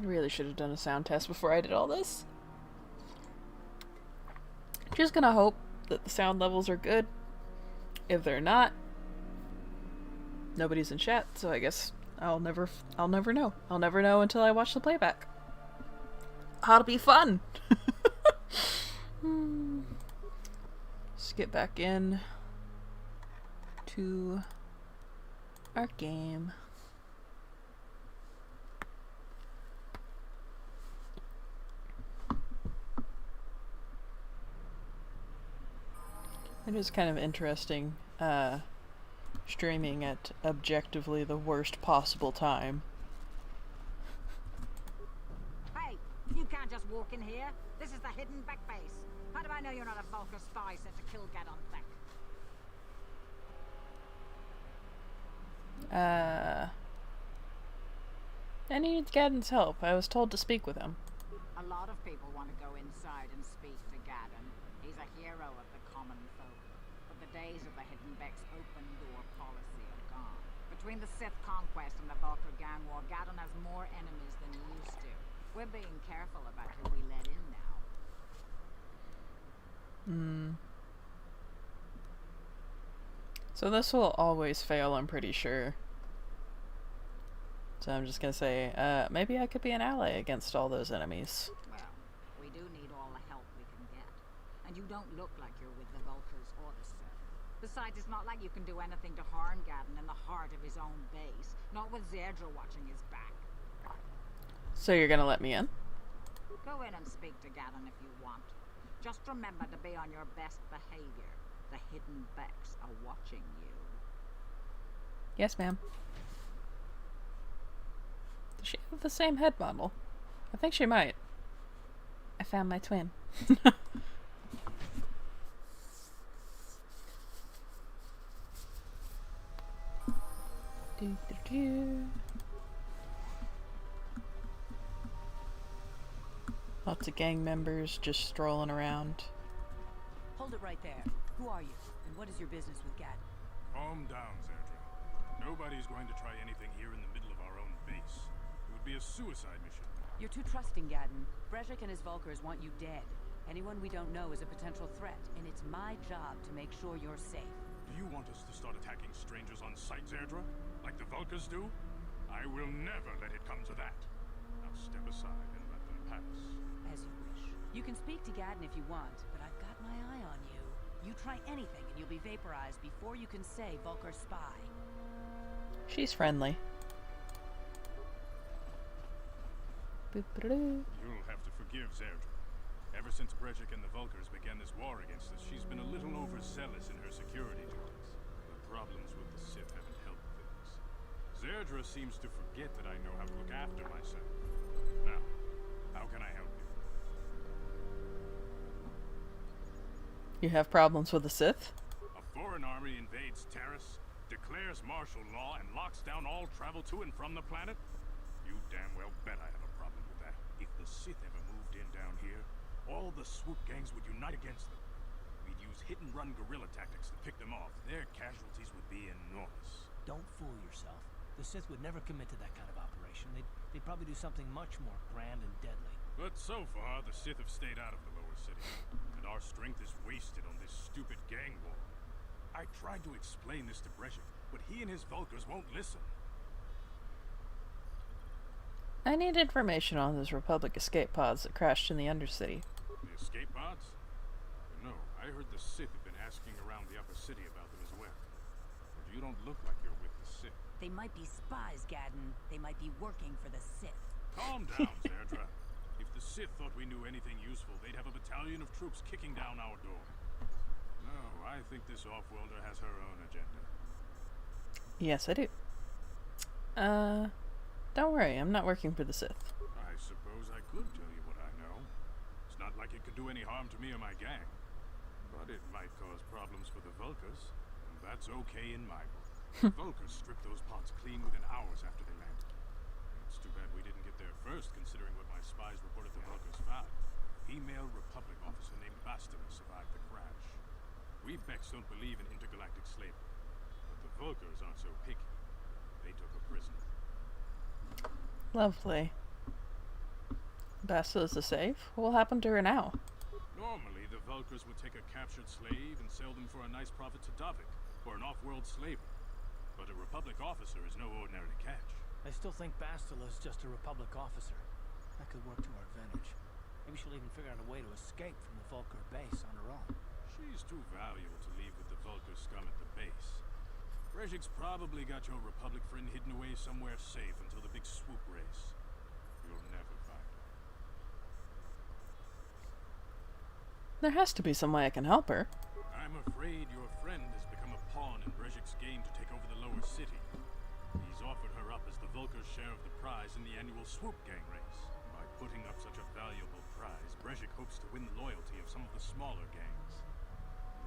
Really should have done a sound test before I did all this. Just gonna hope that the sound levels are good. If they're not, nobody's in chat, so I guess I'll never know. I'll never know until I watch the playback. Ought to be fun. Let's get back in to our game. It is kind of interesting streaming at objectively the worst possible time. Hey, you can't just walk in here. This is the hidden back base. How do I know you're not a Vulcan spy sent to kill Gadon Thek? I need Gadon's help. I was told to speak with him. A lot of people want to go inside and speak to Gadon. He's a hero of the common folk. But the days of the Hidden Beck's open door policy are gone. Between the Sith conquest and the Vulcan gang war, Gadon has more enemies than he used to. We're being careful about who we let in now. So this will always fail, I'm pretty sure. So I'm just gonna say, maybe I could be an ally against all those enemies. Well, we do need all the help we can get. And you don't look like you're with the Vulkars or the Sith. Besides, it's not like you can do anything to harm Gadon in the heart of his own base. Not with Zerdra watching his back. So you're gonna let me in? Go in and speak to Gadon if you want. Just remember to be on your best behavior. The Hidden Becks are watching you. Yes, ma'am. Does she have the same head model? I think she might. I found my twin. Lots of gang members just strolling around. Hold it right there. Who are you? And what is your business with Gadon? Calm down, Zerdra. Nobody's going to try anything here in the middle of our own base. It would be a suicide mission. You're too trusting, Gadon. Brezhik and his Vulkars want you dead. Anyone we don't know is a potential threat, and it's my job to make sure you're safe. Do you want us to start attacking strangers on sight, Zerdra? Like the Vulkars do? I will never let it come to that. Now step aside and let them pass. As you wish. You can speak to Gadon if you want, but I've got my eye on you. You try anything and you'll be vaporized before you can say Vulkar spy. She's friendly. You'll have to forgive Zerdra. Ever since Brezhik and the Vulkars began this war against us, she's been a little overzealous in her security duties. The problems with the Sith haven't helped things. Zerdra seems to forget that I know how to look after myself. Now, how can I help you? You have problems with the Sith? A foreign army invades Terrace, declares martial law, and locks down all travel to and from the planet? You damn well bet I have a problem with that. If the Sith ever moved in down here, all the swoop gangs would unite against them. We'd use hit-and-run guerrilla tactics to pick them off. Their casualties would be enormous. Don't fool yourself. The Sith would never commit to that kind of operation. They'd probably do something much more grand and deadly. But so far, the Sith have stayed out of the lower city, and our strength is wasted on this stupid gang war. I tried to explain this to Brezhik, but he and his Vulkars won't listen. I need information on those Republic escape pods that crashed in the Undercity. The escape pods? No, I heard the Sith have been asking around the upper city about them as well. But you don't look like you're with the Sith. They might be spies, Gadon. They might be working for the Sith. Calm down, Zerdra. If the Sith thought we knew anything useful, they'd have a battalion of troops kicking down our door. No, I think this off-worlder has her own agenda. Yes, I do. Don't worry, I'm not working for the Sith. I suppose I could tell you what I know. It's not like it could do any harm to me or my gang. But it might cause problems for the Vulkars, and that's okay in my book. The Vulkars stripped those pods clean within hours after they landed. It's too bad we didn't get there first, considering what my spies reported the Vulkars found. Female Republic officer named Bastila survived the crash. We Becks don't believe in intergalactic slavery, but the Vulkars aren't so picky. They took her prisoner. Lovely. Basila's safe? What will happen to her now? Normally, the Vulkars would take a captured slave and sell them for a nice profit to Davik, or an off-world slaver. But a Republic officer is no ordinary catch. I still think Bastila's just a Republic officer. That could work to our advantage. Maybe she'll even figure out a way to escape from the Vulkar base on her own. She's too valuable to leave with the Vulkar scum at the base. Brejik's probably got your Republic friend hidden away somewhere safe until the big swoop race. You'll never find her. There has to be some way I can help her. I'm afraid your friend has become a pawn in Brejik's game to take over the lower city. He's offered her up as the Vulkar's share of the prize in the annual swoop gang race. By putting up such a valuable prize, Brejik hopes to win the loyalty of some of the smaller gangs.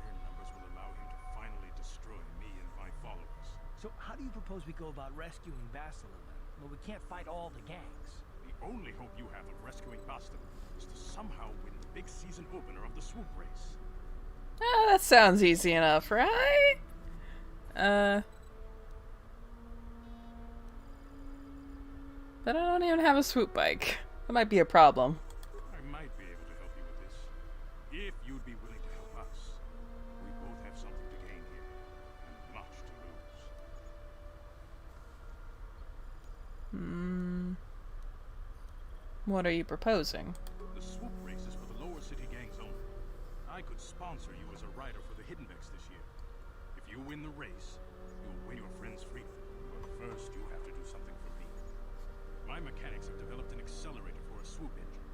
Their numbers will allow him to finally destroy me and my followers. So how do you propose we go about rescuing Bastila then? Well, we can't fight all the gangs. The only hope you have of rescuing Bastila is to somehow win the big season opener of the swoop race. Ah, that sounds easy enough, right? But I don't even have a swoop bike. That might be a problem. I might be able to help you with this. If you'd be willing to help us. We both have something to gain here, and much to lose. What are you proposing? The swoop race is for the lower city gangs only. I could sponsor you as a rider for the Hidden Vex this year. If you win the race, you'll win your friend's freedom. But first, you have to do something for me. My mechanics have developed an accelerator for a swoop engine.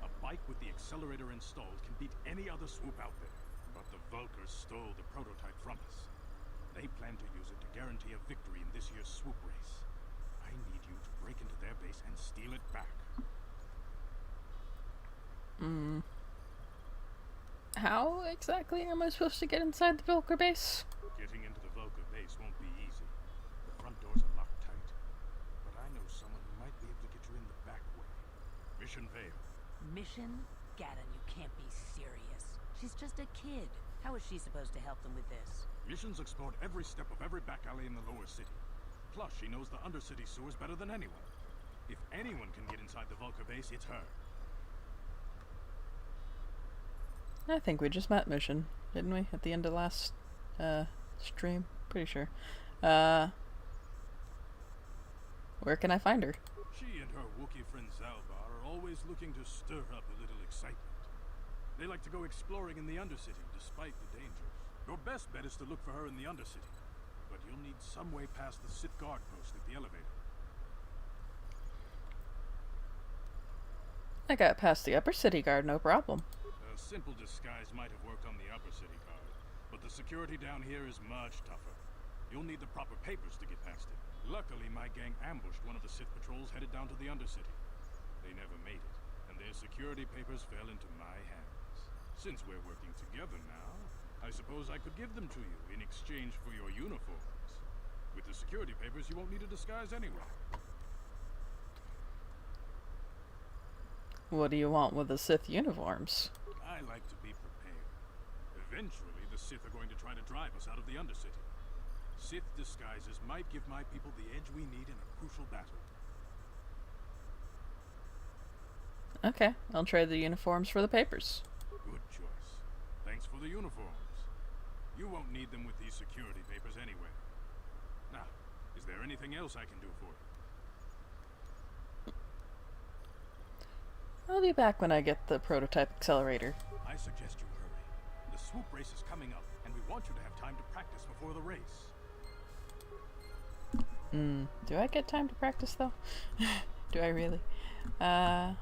A bike with the accelerator installed can beat any other swoop out there. But the Vulkars stole the prototype from us. They plan to use it to guarantee a victory in this year's swoop race. I need you to break into their base and steal it back. How exactly am I supposed to get inside the Vulkar base? Getting into the Vulkar base won't be easy. The front doors are locked tight. But I know someone who might be able to get you in the back way. Mission Vale. Mission? Gaddon, you can't be serious. She's just a kid. How is she supposed to help them with this? Mission's explored every step of every back alley in the lower city. Plus, she knows the undercity sewers better than anyone. If anyone can get inside the Vulkar base, it's her. I think we just met Mission, didn't we? At the end of last stream? Pretty sure. Where can I find her? She and her Wookiee friend Zalbar are always looking to stir up a little excitement. They like to go exploring in the Undercity, despite the dangers. Your best bet is to look for her in the Undercity. But you'll need some way past the Sith guard post at the elevator. I got past the upper city guard, no problem. A simple disguise might have worked on the upper city guard, but the security down here is much tougher. You'll need the proper papers to get past it. Luckily, my gang ambushed one of the Sith patrols headed down to the Undercity. They never made it, and their security papers fell into my hands. Since we're working together now, I suppose I could give them to you in exchange for your uniforms. With the security papers, you won't need a disguise anyway. What do you want with the Sith uniforms? I like to be prepared. Eventually, the Sith are going to try to drive us out of the Undercity. Sith disguises might give my people the edge we need in a crucial battle. Okay, I'll trade the uniforms for the papers. Good choice. Thanks for the uniforms. You won't need them with these security papers anyway. Now, is there anything else I can do for you? I'll be back when I get the prototype accelerator. I suggest you hurry. The swoop race is coming up, and we want you to have time to practice before the race. Do I get time to practice though? Do I really? There's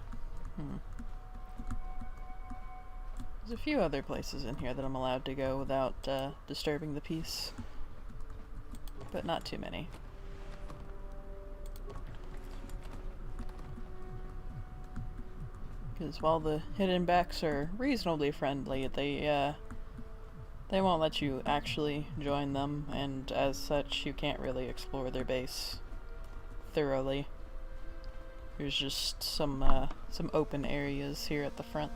a few other places in here that I'm allowed to go without disturbing the peace. But not too many. Because while the hidden backs are reasonably friendly, they won't let you actually join them, and as such, you can't really explore their base thoroughly. There's just some open areas here at the front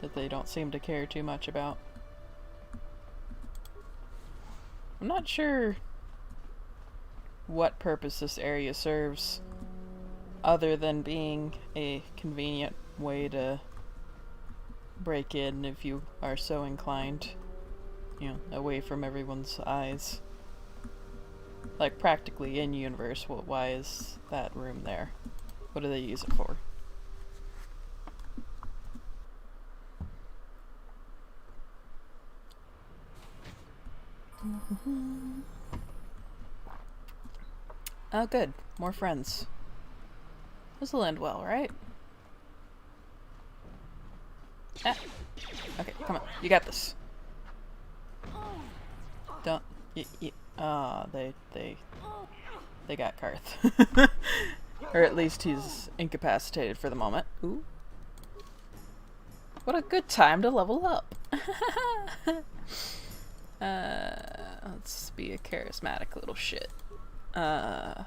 that they don't seem to care too much about. I'm not sure what purpose this area serves. other than being a convenient way to break in if you are so inclined, you know, away from everyone's eyes. Like, practically in universe, why is that room there? What do they use it for? Oh, good. More friends. This will end well, right? Ah. Okay, come on. You got this. Don't. They got Karth. Or at least he's incapacitated for the moment. Ooh. What a good time to level up. Let's be a charismatic little shit. Gotta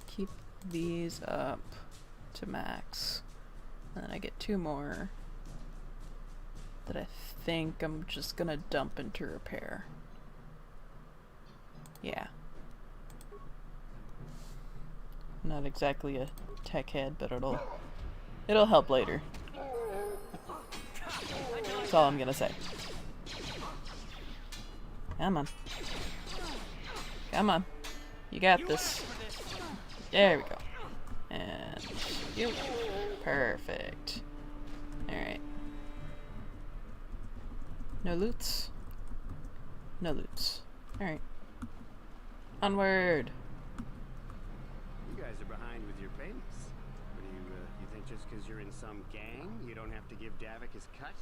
keep these up to max. And then I get 2 more that I think I'm just gonna dump into repair. Yeah. Not exactly a tech head, but it'll help later. That's all I'm gonna say. Come on. Come on. You got this. There we go. And you. Perfect. Alright. No loots? No loots. Alright. Onward! You guys are behind with your payments. What do you think just because you're in some gang, you don't have to give Davik his cut?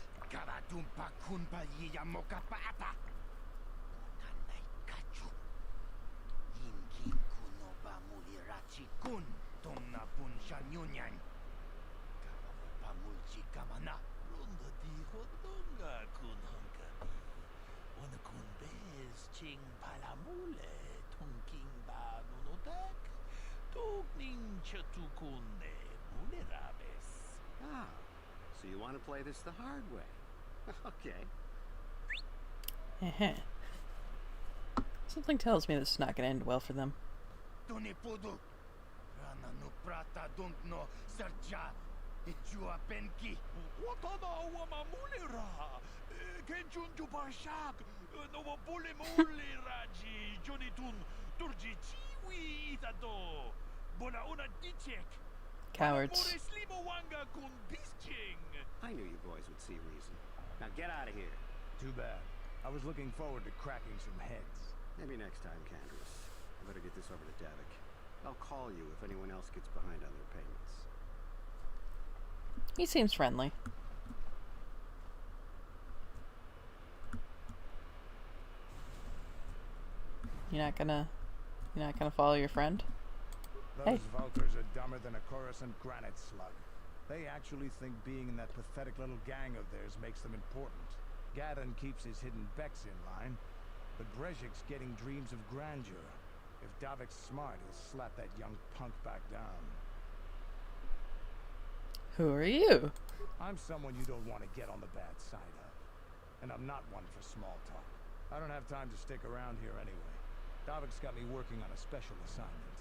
Ah, so you want to play this the hard way. Okay. Something tells me this is not going to end well for them. Cowards. I knew you boys would see reason. Now get out of here. Too bad. I was looking forward to cracking some heads. Maybe next time, Candace. I better get this over to Davik. I'll call you if anyone else gets behind on their payments. He seems friendly. You're not gonna follow your friend? Those Vultures are dumber than a Coruscant granite slug. They actually think being in that pathetic little gang of theirs makes them important. Gadon keeps his hidden Becks in line, but Brezhik's getting dreams of grandeur. If Davik's smart, he'll slap that young punk back down. Who are you? I'm someone you don't want to get on the bad side of. And I'm not one for small talk. I don't have time to stick around here anyway. Davik's got me working on a special assignment.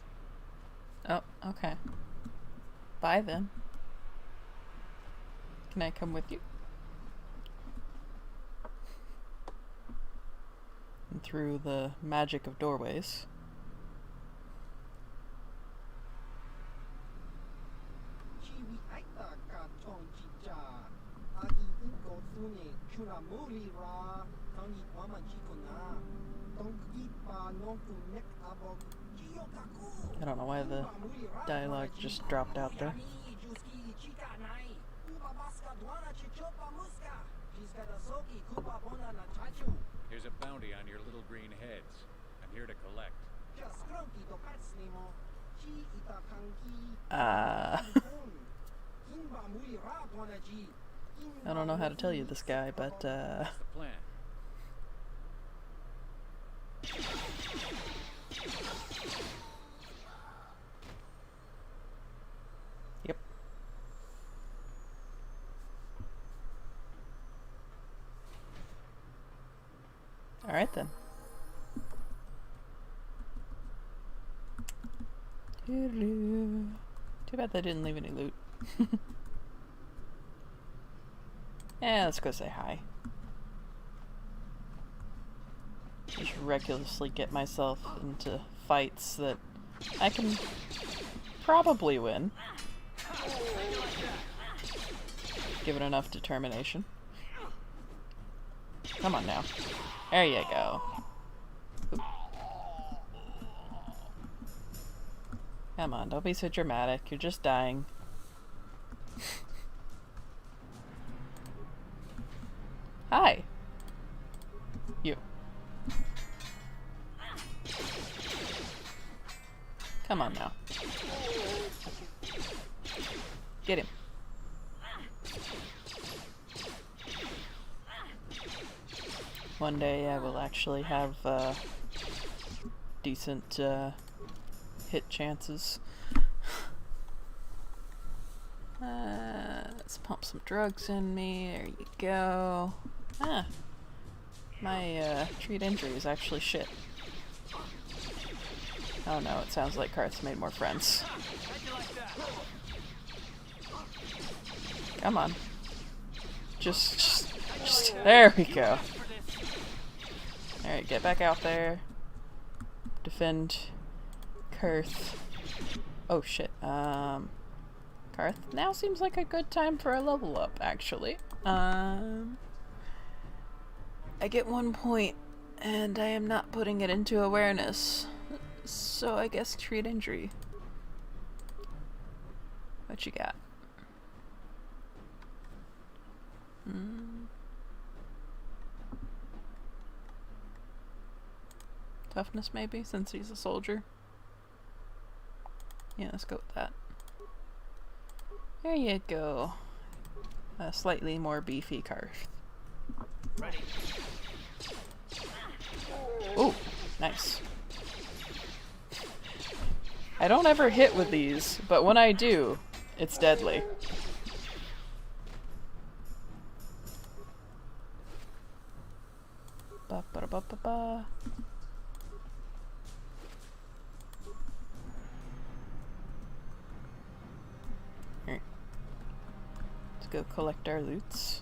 Oh, okay. Bye then. Can I come with you? And through the magic of doorways. I don't know why the dialogue just dropped out there. Here's a bounty on your little green heads. I'm here to collect. I don't know how to tell you this guy, but What's the plan? Yep. Alright then. Too bad they didn't leave any loot. Yeah, let's go say hi. Just recklessly get myself into fights that I can probably win. Given enough determination. Come on now. There you go. Oop. Come on, don't be so dramatic. You're just dying. Hi. You. Come on now. Get him. One day I will actually have decent hit chances. Let's pump some drugs in me. There you go. Ah, my treat injury is actually shit. Oh no, it sounds like Karth's made more friends. Come on. Just, there we go. Alright, get back out there. Defend Karth. Oh shit, Karth, now seems like a good time for a level up, actually. I get 1 point, and I am not putting it into awareness. So I guess treat injury. What you got? Toughness maybe, since he's a soldier. Yeah, let's go with that. There you go. A slightly more beefy Karth. Ooh, nice. I don't ever hit with these, but when I do, it's deadly. Ba ba ba ba ba. Here. Let's go collect our loots.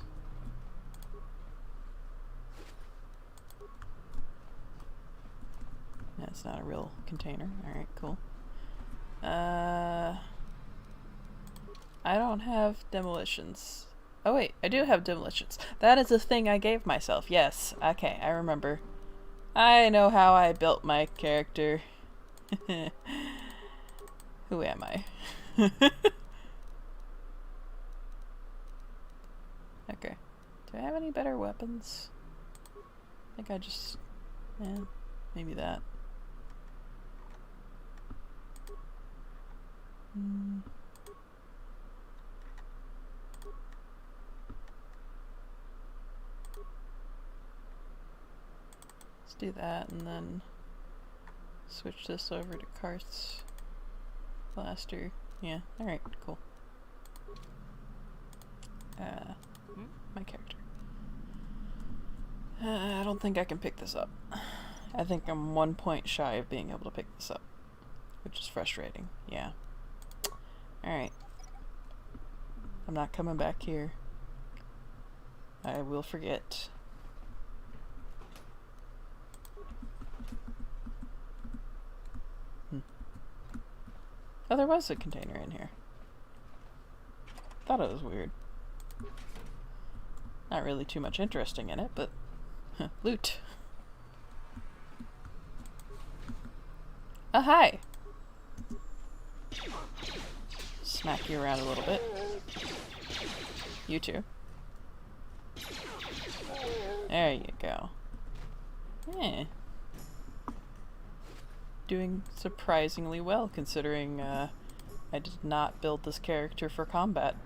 That's not a real container. Alright, cool. I don't have demolitions. Oh wait, I do have demolitions. That is a thing I gave myself. Yes. Okay, I remember. I know how I built my character. Who am I? Okay. Do I have any better weapons? I think I just... yeah, maybe that. Let's do that and then switch this over to Karth's blaster. Yeah, alright, cool. My character. I don't think I can pick this up. I think I'm 1 point shy of being able to pick this up, which is frustrating. Yeah. Alright. I'm not coming back here. I will forget. Oh, there was a container in here. Thought it was weird. Not really too much interesting in it, but loot. Oh, hi! Smack you around a little bit. You too. There you go. Eh. Doing surprisingly well, considering I did not build this character for combat.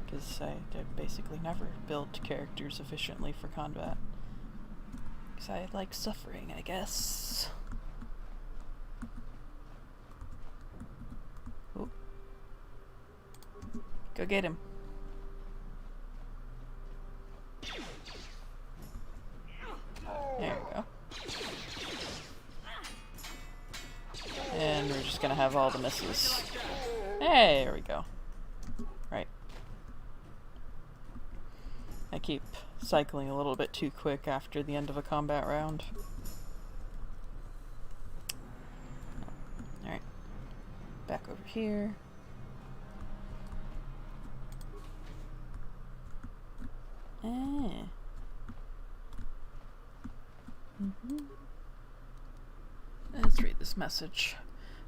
Because I basically never build characters efficiently for combat. Because I like suffering, I guess. Ooh. Go get him. There we go. just gonna have all the misses. Hey, there we go. Right. I keep cycling a little bit too quick after the end of a combat round. Alright. Back over here. Let's read this message.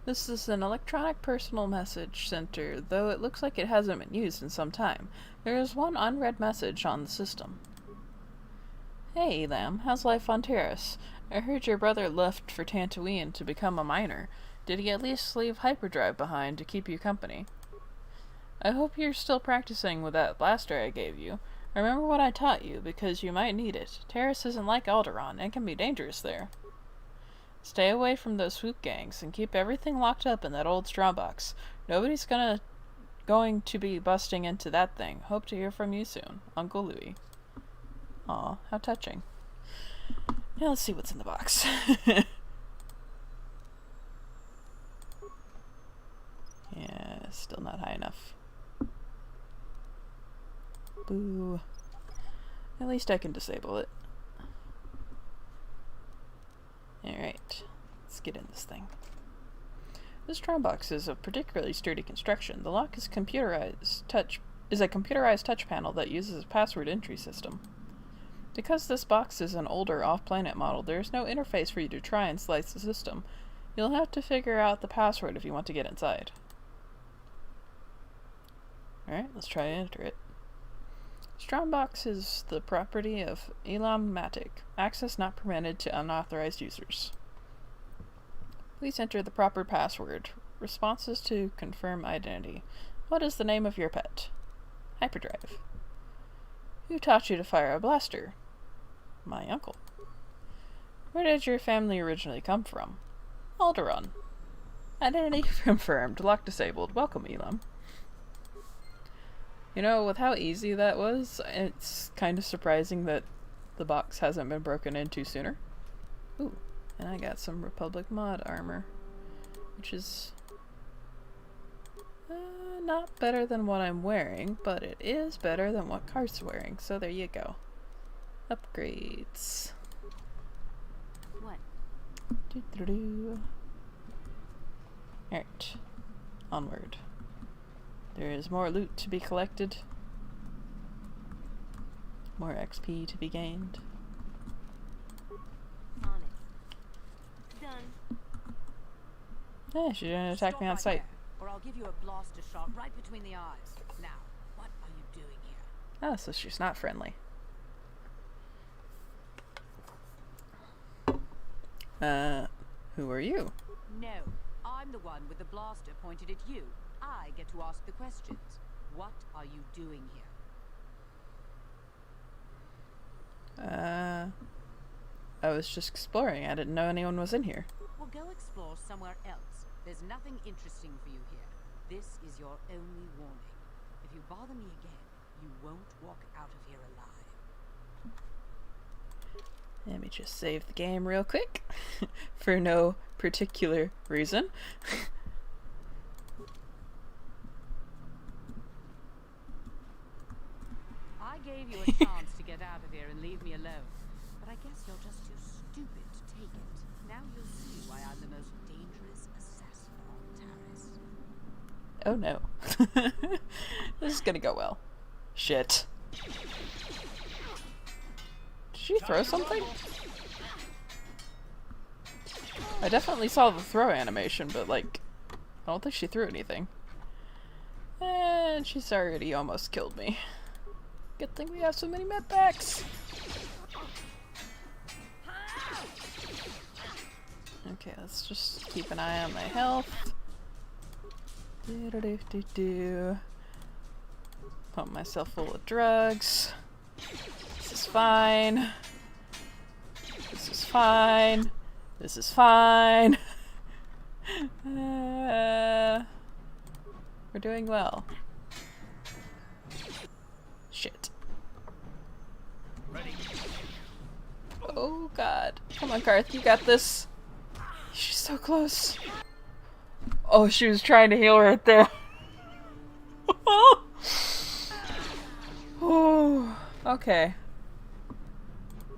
This is an electronic personal message center, though it looks like it hasn't been used in some time. There is one unread message on the system. Hey, Elam, how's life on Terrace? I heard your brother left for Tatooine to become a miner. Did he at least leave hyperdrive behind to keep you company? I hope you're still practicing with that blaster I gave you. Remember what I taught you, because you might need it. Terrace isn't like Alderaan, and can be dangerous there. Stay away from those swoop gangs, and keep everything locked up in that old straw box. Nobody's going to be busting into that thing. Hope to hear from you soon. Uncle Louie. Aw, how touching. Now let's see what's in the box. Yeah, still not high enough. Boo. At least I can disable it. Alright, let's get in this thing. This Tron box is of particularly sturdy construction. The lock is a computerized touch panel that uses a password entry system. Because this box is an older off-planet model, there is no interface for you to try and slice the system. You'll have to figure out the password if you want to get inside. Alright, let's try to enter it. Strongbox is the property of Elam Matic. Access not permitted to unauthorized users. Please enter the proper password. Responses to confirm identity. What is the name of your pet? Hyperdrive. Who taught you to fire a blaster? My uncle. Where did your family originally come from? Alderaan. Identity confirmed. Lock disabled. Welcome, Elam. You know, with how easy that was, it's kind of surprising that the box hasn't been broken into sooner. Ooh, and I got some Republic mod armor, which is not better than what I'm wearing, but it is better than what Karth's wearing, so there you go. Upgrades. What? Alright, onward. There is more loot to be collected. More XP to be gained. On it. Done. Yeah, she's gonna attack me on sight. Or I'll give you a blaster shot right between the eyes. Now, what are you doing here? Oh, so she's not friendly. Who are you? No, I'm the one with the blaster pointed at you. I get to ask the questions. What are you doing here? I was just exploring. I didn't know anyone was in here. Well, go explore somewhere else. There's nothing interesting for you here. This is your only warning. If you bother me again, you won't walk out of here alive. Let me just save the game real quick. For no particular reason. I gave you a chance to get out of here and leave me alone. But I guess you're just too stupid to take it. Now you'll see why I'm the most dangerous assassin on Taris. Oh no. This is gonna go well. Shit. Did she throw something? I definitely saw the throw animation, but like, I don't think she threw anything. And she's already almost killed me. Good thing we have so many med packs. Okay, let's just keep an eye on my health. Pump myself full of drugs. This is fine. This is fine. This is fine. We're doing well. Shit. Ready. Oh god. Come on, Karth, you got this. She's so close. Oh, she was trying to heal right there. Oh, okay.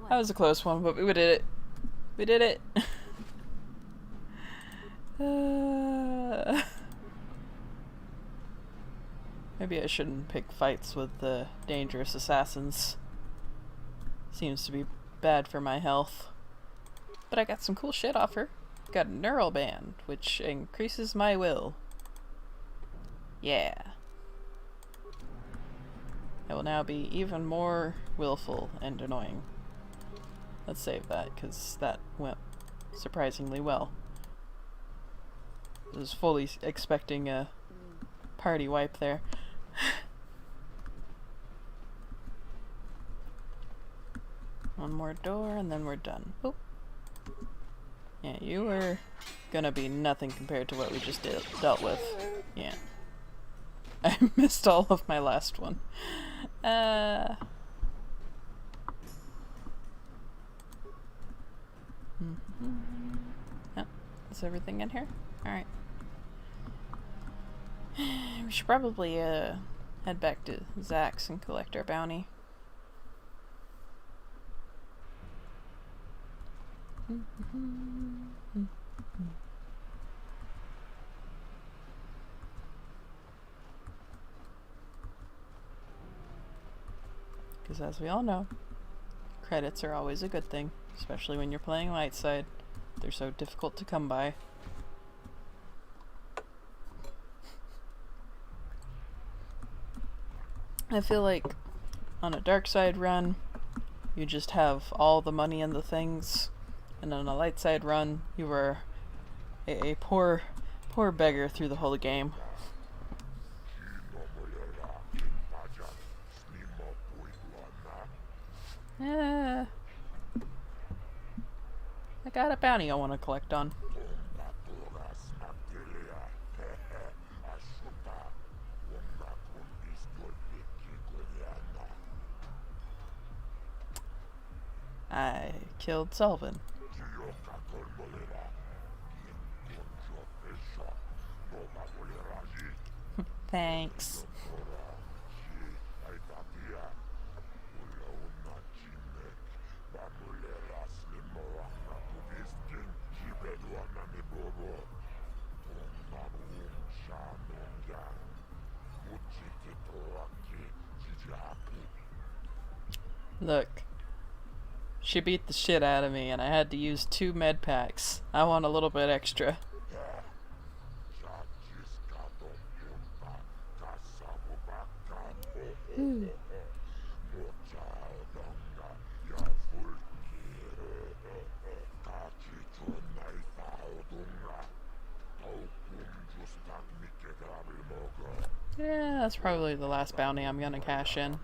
That was a close one, but we did it. We did it. Maybe I shouldn't pick fights with the dangerous assassins. Seems to be bad for my health. But I got some cool shit off her. Got a neural band, which increases my will. Yeah. I will now be even more willful and annoying. Let's save that, because that went surprisingly well. I was fully expecting a party wipe there. One more door and then we're done. Oop. Yeah, you were gonna be nothing compared to what we just dealt with. Yeah. I missed all of my last one. Oh, is everything in here? Alright. We should probably head back to Zach's and collect our bounty. Because as we all know, credits are always a good thing, especially when you're playing light side. They're so difficult to come by. I feel like on a dark side run, you just have all the money and the things, and on a light side run, you were a poor beggar through the whole game. I got a bounty I want to collect on. I killed Selvin. Thanks. Look. She beat the shit out of me and I had to use 2 med packs. I want a little bit extra. Yeah, that's probably the last bounty I'm gonna cash in.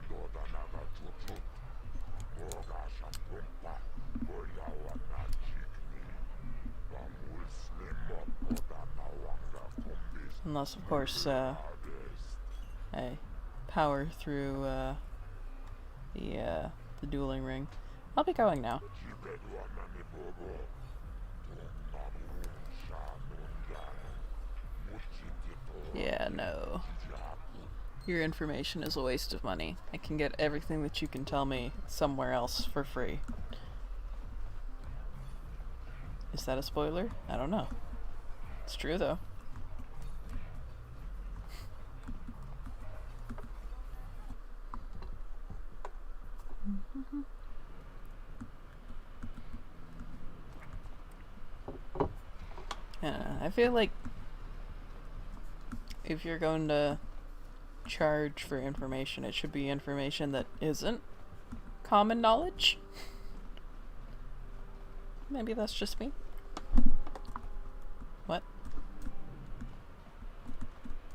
Unless, of course, I power through the dueling ring. I'll be going now. Yeah, no. Your information is a waste of money. I can get everything that you can tell me somewhere else for free. Is that a spoiler? I don't know. It's true, though. I feel like if you're going to charge for information, it should be information that isn't common knowledge. Maybe that's just me. What?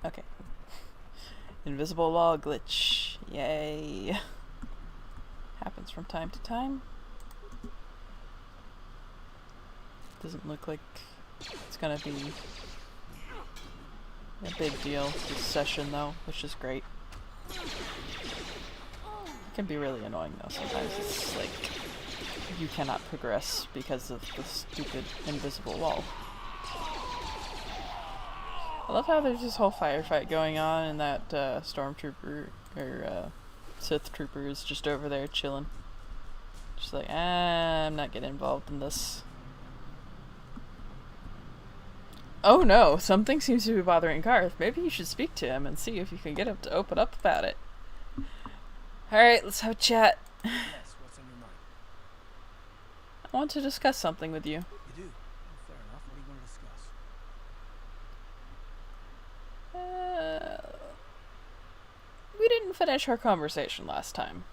Okay. Invisible wall glitch. Yay. Happens from time to time. Doesn't look like it's gonna be a big deal this session though, which is great. It can be really annoying though sometimes. It's like you cannot progress because of the stupid invisible wall. I love how there's this whole firefight going on and that stormtrooper or Sith trooper is just over there chilling. Just like, I'm not getting involved in this. Oh no, something seems to be bothering Garth. Maybe you should speak to him and see if you can get him to open up about it. Alright, let's have a chat. Yes, what's on your mind? I want to discuss something with you. You do? Fair enough. What do you want to discuss? We didn't finish our conversation last time.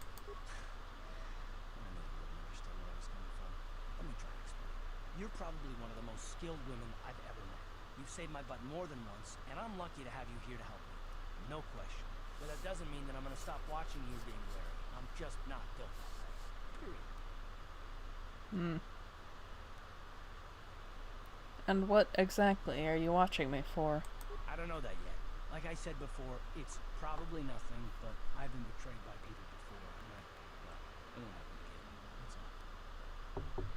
I knew you wouldn't understand where I was coming from. Let me try to explain. You're probably one of the most skilled women I've ever met. You've saved my butt more than once, and I'm lucky to have you here to help me. No question. But that doesn't mean that I'm going to stop watching you being wary. I'm just not built that way. Period. And what exactly are you watching me for? I don't know that yet. Like I said before, it's probably nothing, but I've been betrayed by people before, and well, it won't happen again. That's all.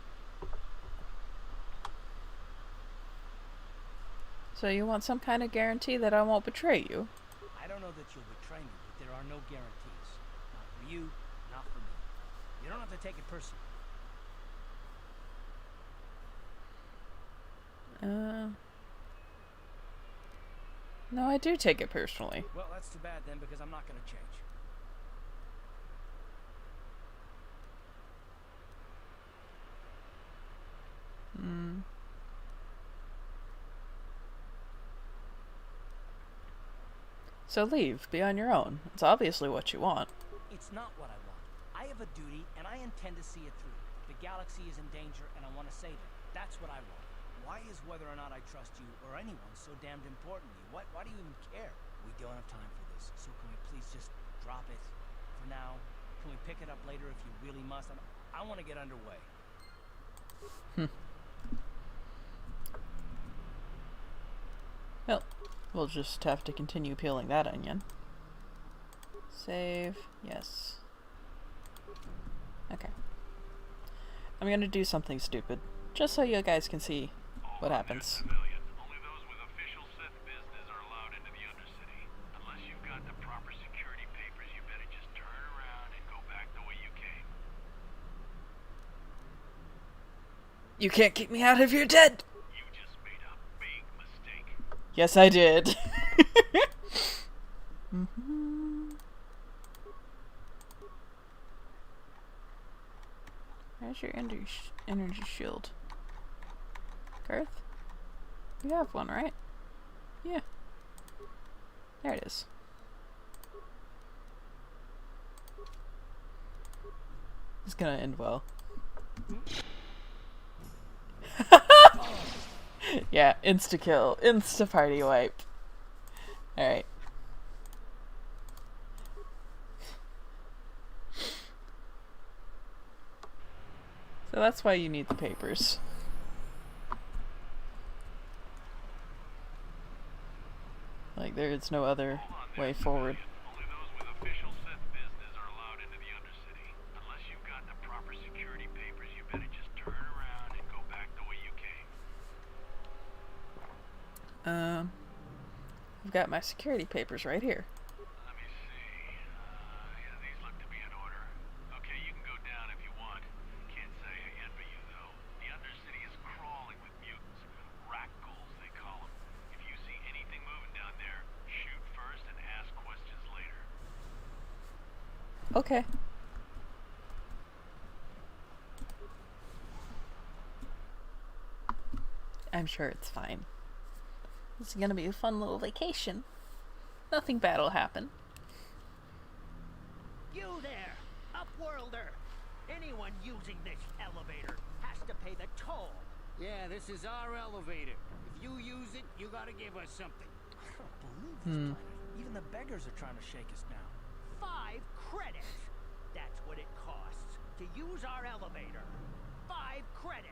So you want some kind of guarantee that I won't betray you? I don't know that you'll betray me, but there are no guarantees. Not for you, not for me. You don't have to take it personally. No, I do take it personally. Well, that's too bad then, because I'm not going to change. So leave, be on your own. It's obviously what you want. It's not what I want. I have a duty, and I intend to see it through. The galaxy is in danger, and I want to save it. That's what I want. Why is whether or not I trust you or anyone so damned important to you? Why do you even care? We don't have time for this, so can we please just drop it for now? Can we pick it up later if you really must? I want to get underway. Well, we'll just have to continue peeling that onion. Save. Yes. Okay. I'm gonna do something stupid, just so you guys can see what happens. Only those with official Sith business are allowed into the Undercity. Unless you've got the proper security papers, you better just turn around and go back the way you came. You can't kick me out if you're dead! You just made a big mistake. Yes, I did. Where's your energy shield? Garth? You have one, right? Yeah. There it is. It's gonna end well. Yeah, insta-kill. Insta-party wipe. Alright. So that's why you need the papers. Like, there is no other way forward. Only those with official Sith business are allowed into the Undercity. Unless you've got the proper security papers, you better just turn around and go back the way you came. I've got my security papers right here. Let me see. Yeah, these look to be in order. Okay, you can go down if you want. Can't say I envy you, though. The Undercity is crawling with mutants. Rat-ghouls, they call them. If you see anything moving down there, shoot first and ask questions later. Okay. I'm sure it's fine. This is gonna be a fun little vacation. Nothing bad will happen. You there, Upworlder! Anyone using this elevator has to pay the toll. Yeah, this is our elevator. If you use it, you gotta give us something. I don't believe this planet. Even the beggars are trying to shake us down. 5 credits. That's what it costs to use our elevator. 5 credits.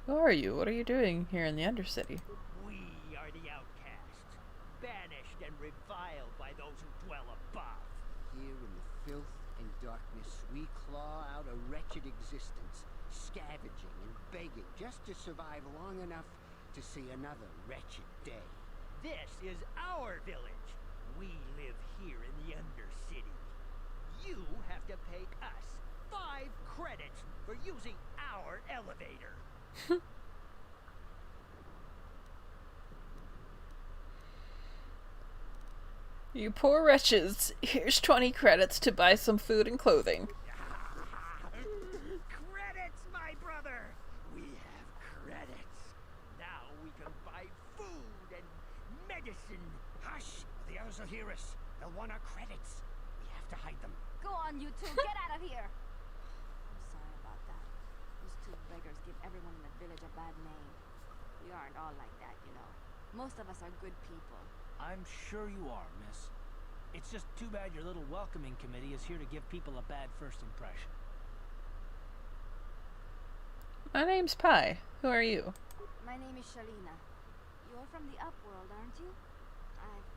Who are you? What are you doing here in the Undercity? We are the outcasts, banished and reviled by those who dwell above. Here in the filth, In darkness, we claw out a wretched existence, scavenging and begging just to survive long enough to see another wretched day. This is our village. We live here in the Undercity. You have to pay us 5 credits for using our elevator. You poor wretches. Here's 20 credits to buy some food and clothing. Credits, my brother! We have credits. Now we can buy food and medicine. Hush! The others will hear us. They'll want our credits. We have to hide them. Go on, you two. Get out of here. I'm sorry about that. Those 2 beggars give everyone in the village a bad name. We aren't all like that, you know. Most of us are good people. I'm sure you are, miss. It's just too bad your little welcoming committee is here to give people a bad first impression. My name's Pi. Who are you? My name is Shalina. You're from the Upworld, aren't you? I've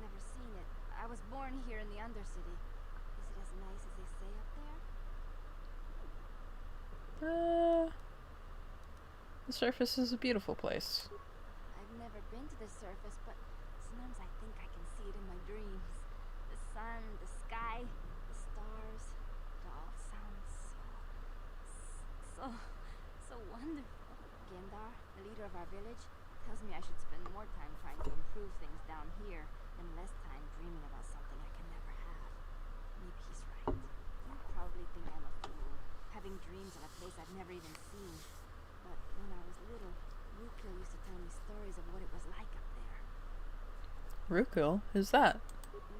never seen it. I was born here in the Undercity. Is it as nice as they say up there? The surface is a beautiful place. I've never been to the surface, but sometimes I think I can see it in my dreams. The sun, the sky, the stars. It all sounds so wonderful. Gendar, the leader of our village, tells me I should spend more time trying to improve things down here and less time dreaming about something I can never have. Maybe he's right. You probably think I'm a fool, having dreams of a place I've never even seen. But when I was little, Rukil used to tell me stories of what it was like up there. Rukil? Who's that?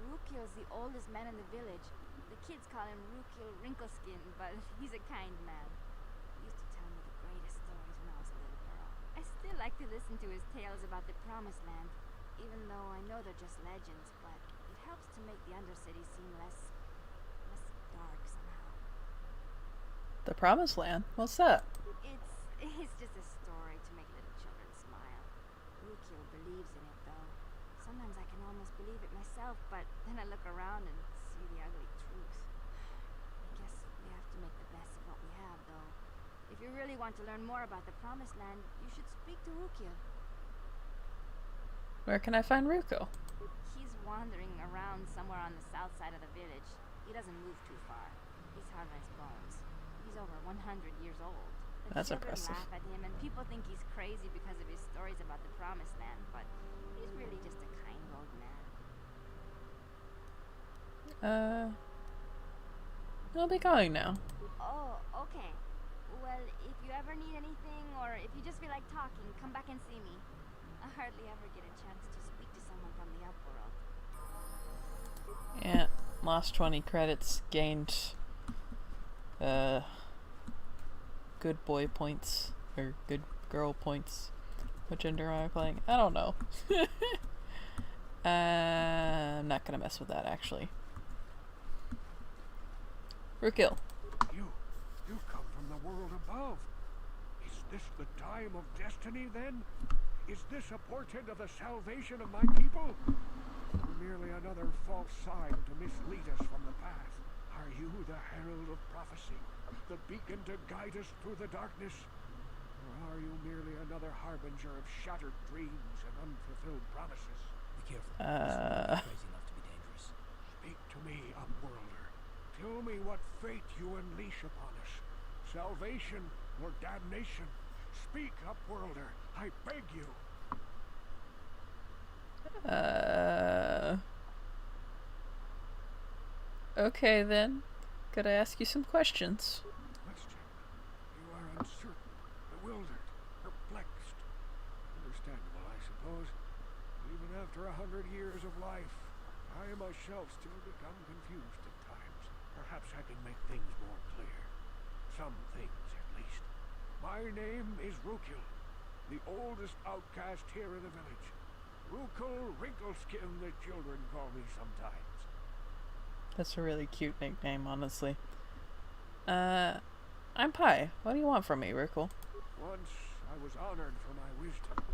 Rukil's the oldest man in the village. The kids call him Rukil Wrinkleskin, but he's a kind man. He used to tell me the greatest stories when I was a little girl. I still like to listen to his tales about the Promised Land, even though I know they're just legends, but it helps to make the Undercity seem less dark somehow. The Promised Land? What's that? It's just a story to make little children smile. Rukil believes in it, though. Sometimes I can almost believe it myself, but then I look around and see the ugly truth. I guess we have to make the best of what we have, though. If you really want to learn more about the Promised Land, you should speak to Rukil. Where can I find Rukil? He's wandering around somewhere on the south side of the village. He doesn't move too far. He's hard on his bones. He's over 100 years old. The That's children impressive. laugh at him, and people think he's crazy because of his stories about the Promised Land, but he's really just a kind old man. I'll be going now. Oh, okay. Well, if you ever need anything, or if you just feel like talking, come back and see me. I hardly ever get a chance to speak to someone from the Upworld. Yeah, lost 20 credits, gained, good boy points, or good girl points. What gender am I playing? I don't know. I'm not gonna mess with that, actually. Rukil. You come from the world above. Is this the time of destiny, then? Is this a portent of the salvation of my people? Or merely another false sign to mislead us from the path? Are you the herald of prophecy? The beacon to guide us through the darkness? Or are you merely another harbinger of shattered dreams and unfulfilled promises? Be careful. This world is crazy enough to be dangerous. Speak to me, Upworlder. Tell me what fate you unleash upon us. Salvation or damnation? Speak, Upworlder. I beg you. Okay then. Could I ask you some questions? Question. You are uncertain, bewildered, perplexed. Understandable, I suppose. Even after 100 years of life, I myself still become confused at times. Perhaps I can make things more clear. Some things, at least. My name is Rukil, the oldest outcast here in the village. Rukil Wrinkleskin, the children call me sometimes. That's a really cute nickname, honestly. I'm Pi. What do you want from me, Rukil? Once I was honored for my wisdom.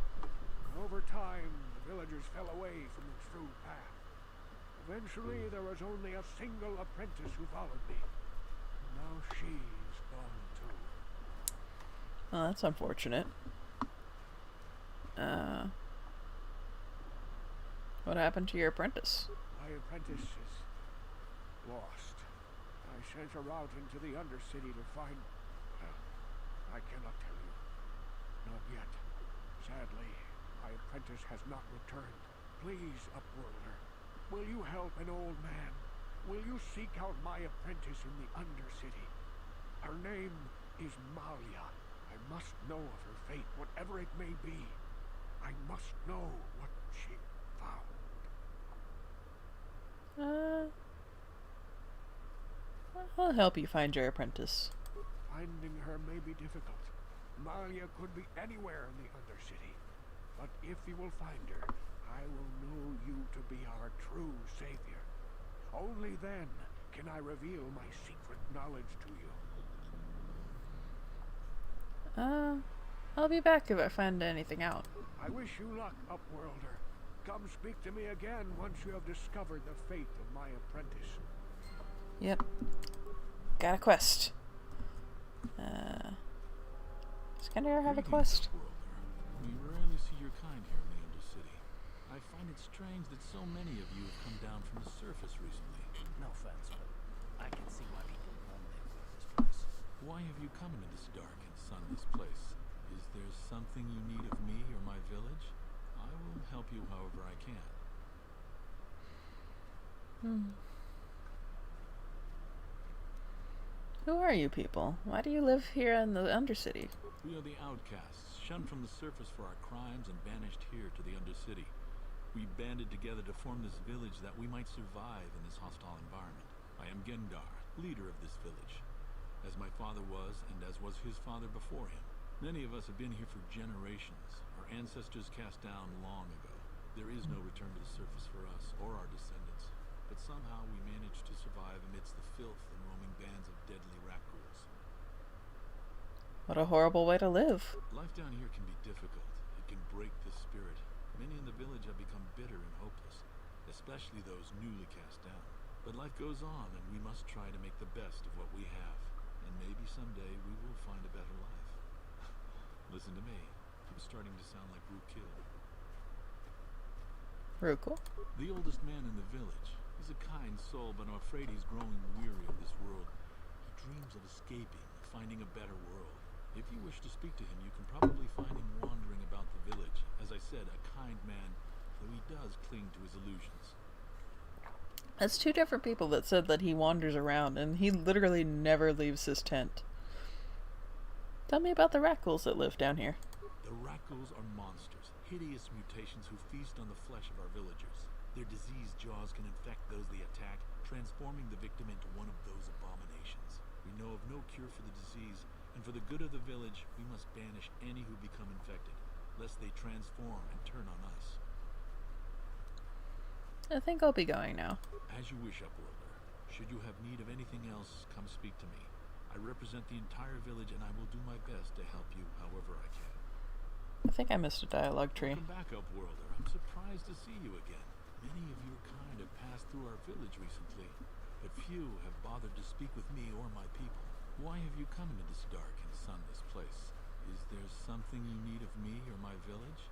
Over time, the villagers fell away from the true path. Eventually, there was only a single apprentice who followed me. Now she's gone too. Oh, that's unfortunate. What happened to your apprentice? My apprentice is lost. I sent her out into the Undercity to find... Well, I cannot tell you. Not yet. Sadly, my apprentice has not returned. Please, Upworlder, will you help an old man? Will you seek out my apprentice in the Undercity? Her name is Malia. I must know of her fate, whatever it may be. I must know what she found. I'll help you find your apprentice. Finding her may be difficult. Malia could be anywhere in the Undercity. But if you will find her, I will know you to be our true savior. Only then can I reveal my secret knowledge to you. I'll be back if I find anything out. I wish you luck, Upworlder. Come speak to me again once you have discovered the fate of my apprentice. Yep. Got a quest. Skender have a quest? We rarely see your kind here in the Undercity. I find it strange that so many of you have come down from the surface recently. No offense, but I can see why people won't live with this place. Why have you come into this dark and sunless place? Is there something you need of me or my village? I will help you however I can. Who are you people? Why do you live here in the Undercity? We are the outcasts, shunned from the surface for our crimes and banished here to the Undercity. We banded together to form this village that we might survive in this hostile environment. I am Gendar, leader of this village, as my father was and as was his father before him. Many of us have been here for generations, our ancestors cast down long ago. There is no return to the surface for us or our descendants, but somehow we managed to survive amidst the filth and roaming bands of deadly rat-ghouls. What a horrible way to live. Life down here can be difficult. It can break the spirit. Many in the village have become bitter and hopeless, especially those newly cast down. But life goes on, and we must try to make the best of what we have. And maybe someday we will find a better life. Listen to me. I'm starting to sound like Rukil. Rukil? The oldest man in the village. He's a kind soul, but I'm afraid he's growing weary of this world. He dreams of escaping, of finding a better world. If you wish to speak to him, you can probably find him wandering about the village. As I said, a kind man, though he does cling to his illusions. That's two different people that said that he wanders around, and he literally never leaves his tent. Tell me about the rat-ghouls that live down here. The rat-ghouls are monsters, hideous mutations who feast on the flesh of our villagers. Their diseased jaws can infect those they attack, transforming the victim into one of those abominations. We know of no cure for the disease, and for the good of the village, we must banish any who become infected, lest they transform and turn on us. I think I'll be going now. As you wish, Upworlder. Should you have need of anything else, come speak to me. I represent the entire village, and I will do my best to help you however I can. I think I missed a dialogue tree. Welcome back, Upworlder. I'm surprised to see you again. Many of your kind have passed through our village recently, but few have bothered to speak with me or my people. Why have you come into this dark and sunless place? Is there something you need of me or my village?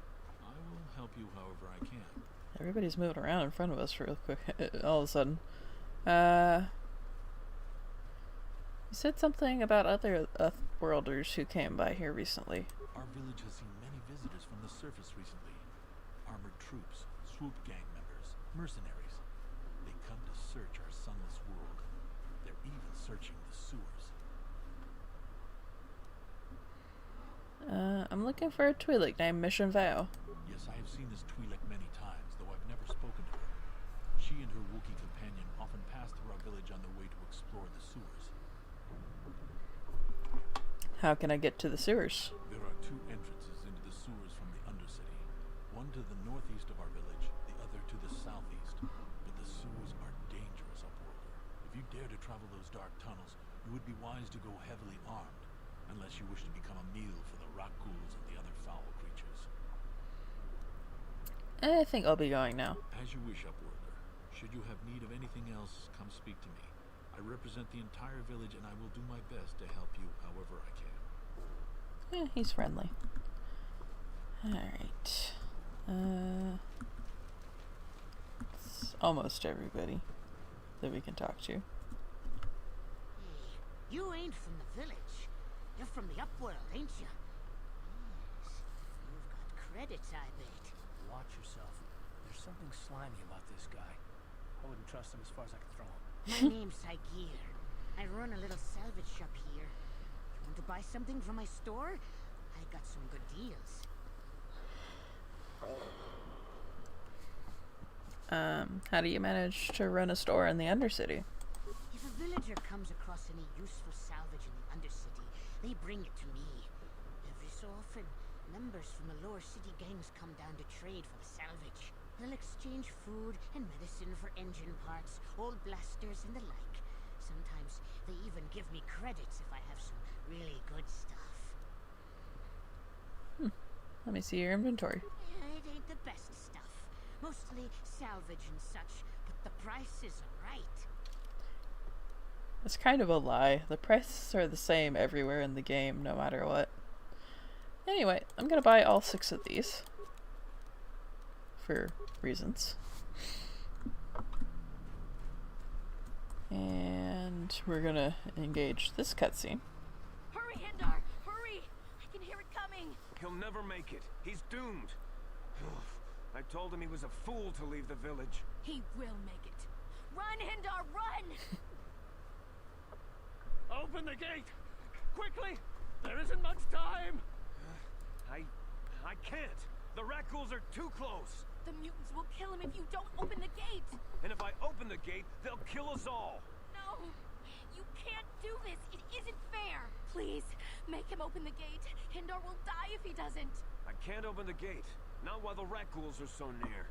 I will help you however I can. Everybody's moving around in front of us real quick, all of a sudden. You said something about other Upworlders who came by here recently. Our village has seen many visitors from the surface recently. Armored troops, swoop gang members, mercenaries. They come to search our sunless world. They're even searching the sewers. I'm looking for a Twi'lek named Mission Vow. Yes, I have seen this Twi'lek many times, though I've never spoken to her. She and her Wookiee companion often pass through our village on their way to explore the sewers. How can I get to the sewers? There are two entrances into the sewers from the Undercity. One to the northeast of our village, the other to the southeast. But the sewers are dangerous, Upworlder. If you dare to travel those dark tunnels, you would be wise to go heavily armed, unless you wish to become a meal for the rat-ghouls and the other foul creatures. I think I'll be going now. As you wish, Upworlder. Should you have need of anything else, come speak to me. I represent the entire village and I will do my best to help you however I can. He's friendly. Alright. It's almost everybody that we can talk to. Hey, you ain't from the village. You're from the upworld, ain't you? Yes. You've got credits, I bet. Watch yourself. There's something slimy about this guy. I wouldn't trust him as far as I could throw him. My name's Saigir. I run a little salvage shop here. You want to buy something from my store? I got some good deals. How do you manage to run a store in the Undercity? If a villager comes across any useful salvage in the Undercity, they bring it to me. Every so often, members from the lower city gangs come down to trade for the salvage. They'll exchange food and medicine for engine parts, old blasters, and the like. Sometimes they even give me credits if I have some really good stuff. Let me see your inventory. It ain't the best stuff. Mostly salvage and such, but the prices are right. It's kind of a lie. The prices are the same everywhere in the game, no matter what. Anyway, I'm gonna buy all 6 of these. For reasons. And we're gonna engage this cutscene. Hurry, Hindar! Hurry! I can hear it coming! He'll never make it. He's doomed. I told him he was a fool to leave the village. He will make it. Run, Hindar, run! Open the gate! Quickly! There isn't much time! I can't. The rat ghouls are too close. The mutants will kill him if you don't open the gate! And if I open the gate, they'll kill us all. No! You can't do this! It isn't fair! Please, make him open the gate. Hindar will die if he doesn't. I can't open the gate. Not while the rat ghouls are so near.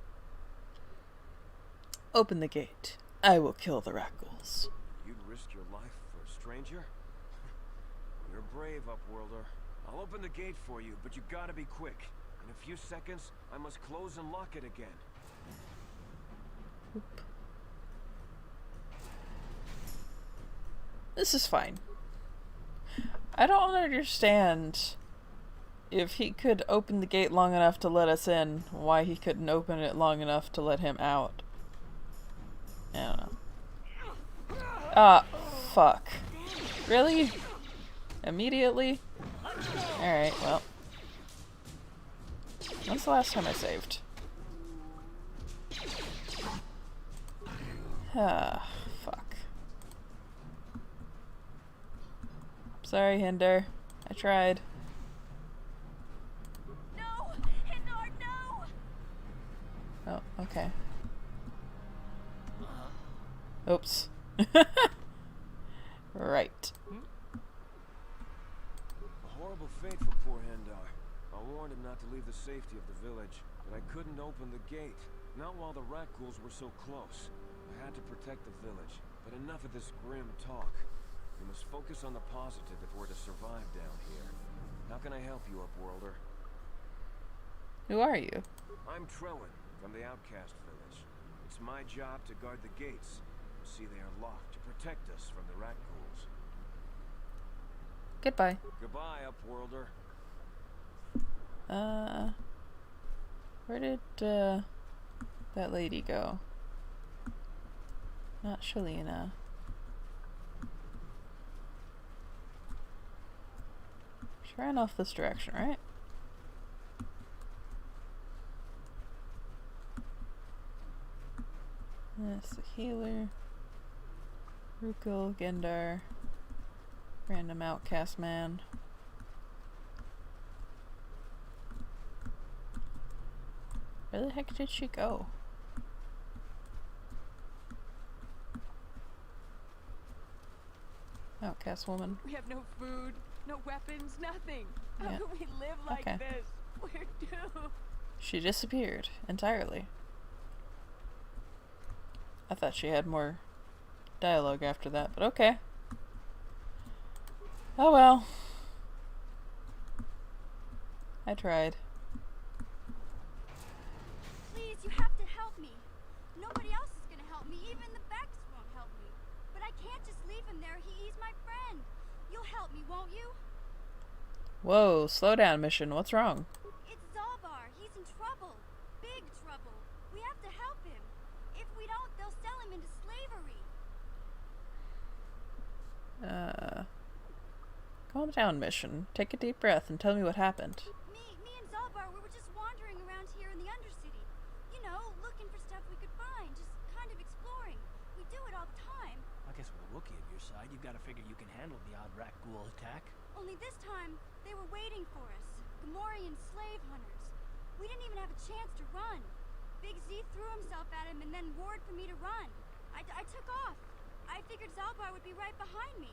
Open the gate. I will kill the rat ghouls. You'd risk your life for a stranger? You're brave, Upworlder. I'll open the gate for you, but you gotta be quick. In a few seconds, I must close and lock it again. Oop. This is fine. I don't understand if he could open the gate long enough to let us in, why he couldn't open it long enough to let him out. I don't know. Ah, fuck. Really? Immediately? Alright, well. When's the last time I saved? Ah, fuck. Sorry, Hindar. I tried. No! Hindar, no! Oh, okay. Oops. Right. A horrible fate for poor Hendar. I warned him not to leave the safety of the village, but I couldn't open the gate. Not while the rat ghouls were so close. I had to protect the village. But enough of this grim talk. We must focus on the positive if we're to survive down here. How can I help you, Upworlder? Who are you? I'm Trellin, from the Outcast Village. It's my job to guard the gates. See, they are locked to protect us from the rat ghouls. Goodbye. Goodbye, Upworlder. Where did, that lady go? Not Shalina. She ran off this direction, right? That's the healer. Rukil, Gendar. Random outcast man. Where the heck did she go? Outcast woman. We have no food, no weapons, nothing. How Yeah. can we live like Okay. this? We're doomed. She disappeared entirely. I thought she had more dialogue after that, but okay. Oh well. I tried. Please, you have to help me. Nobody else is gonna help help me, won't you? Whoa, slow down, Mission. What's wrong? It's Zalbar. He's in trouble. Big trouble. We have to help him. If we don't, they'll sell him into slavery. Calm down, Mission. Take a deep breath and tell me what happened. Me and Zalbar, we were just wandering around here in the Undercity. You know, looking for stuff we could find, just kind of exploring. We do it all the time. I guess with a Wookiee at your side, you've got to figure you can handle the odd rat ghoul attack. Only this time, they were waiting for us. Gamorrean slave hunters. We didn't even have a chance to run. Big Z threw himself at him and then roared for me to run. I took off. I figured Zalbar would be right behind me.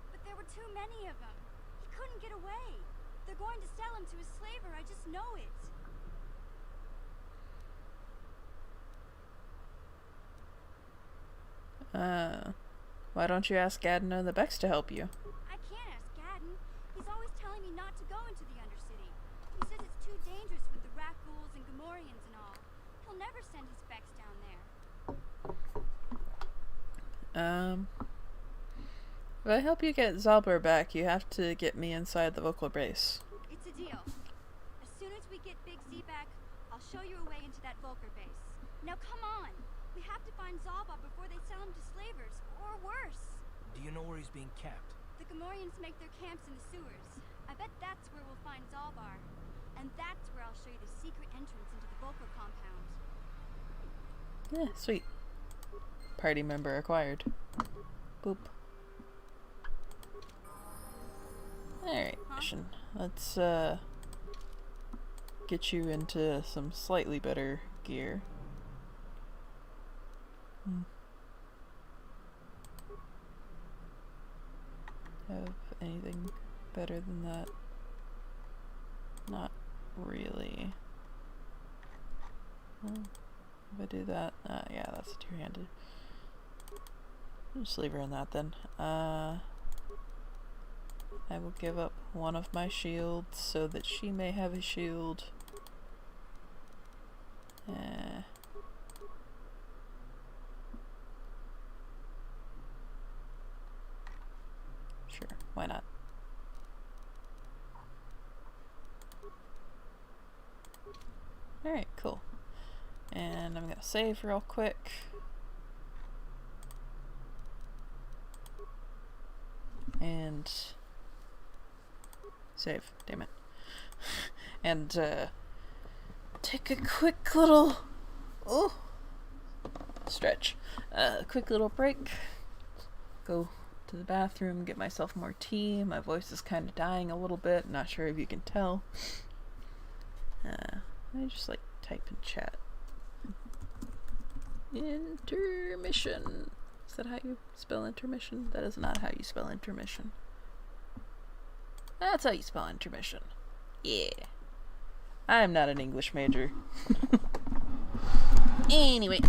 But there were too many of them. He couldn't get away. They're going to sell him to a slaver, I just know it. Why don't you ask Gadden and the Bex to help you? I can't ask Gadden. He's always telling me not to go into the Undercity. He says it's too dangerous with the rat ghouls and Gamorreans and all. He'll never send his Bex down there. If I help you get Zalbar back, you have to get me inside the vocal base. It's a deal. As soon as we get Big Z back, I'll show you a way into that Volker base. Now come on! We have to find Zalbar before they sell him to slavers, or worse. Do you know where he's being kept? The Gamorreans make their camps in the sewers. I bet that's where we'll find Zalbar. And that's where I'll show you the secret entrance into the Volker compound. Yeah, sweet. Party member acquired. Boop. Alright, Mission. Let's, get you into some slightly better gear. Have anything better than that? Not really. Well, if I do that, yeah, that's two-handed. I'll just leave her in that then. I will give up one of my shields so that she may have a shield. Sure, why not? Alright, cool. And I'm gonna save real quick. And save, damn it. And take a quick little stretch. Quick little break. Go to the bathroom, get myself more tea. My voice is kind of dying a little bit. Not sure if you can tell. I just like type in chat. Intermission. Is that how you spell intermission? That is not how you spell intermission. That's how you spell intermission. Yeah. I'm not an English major. Anyway.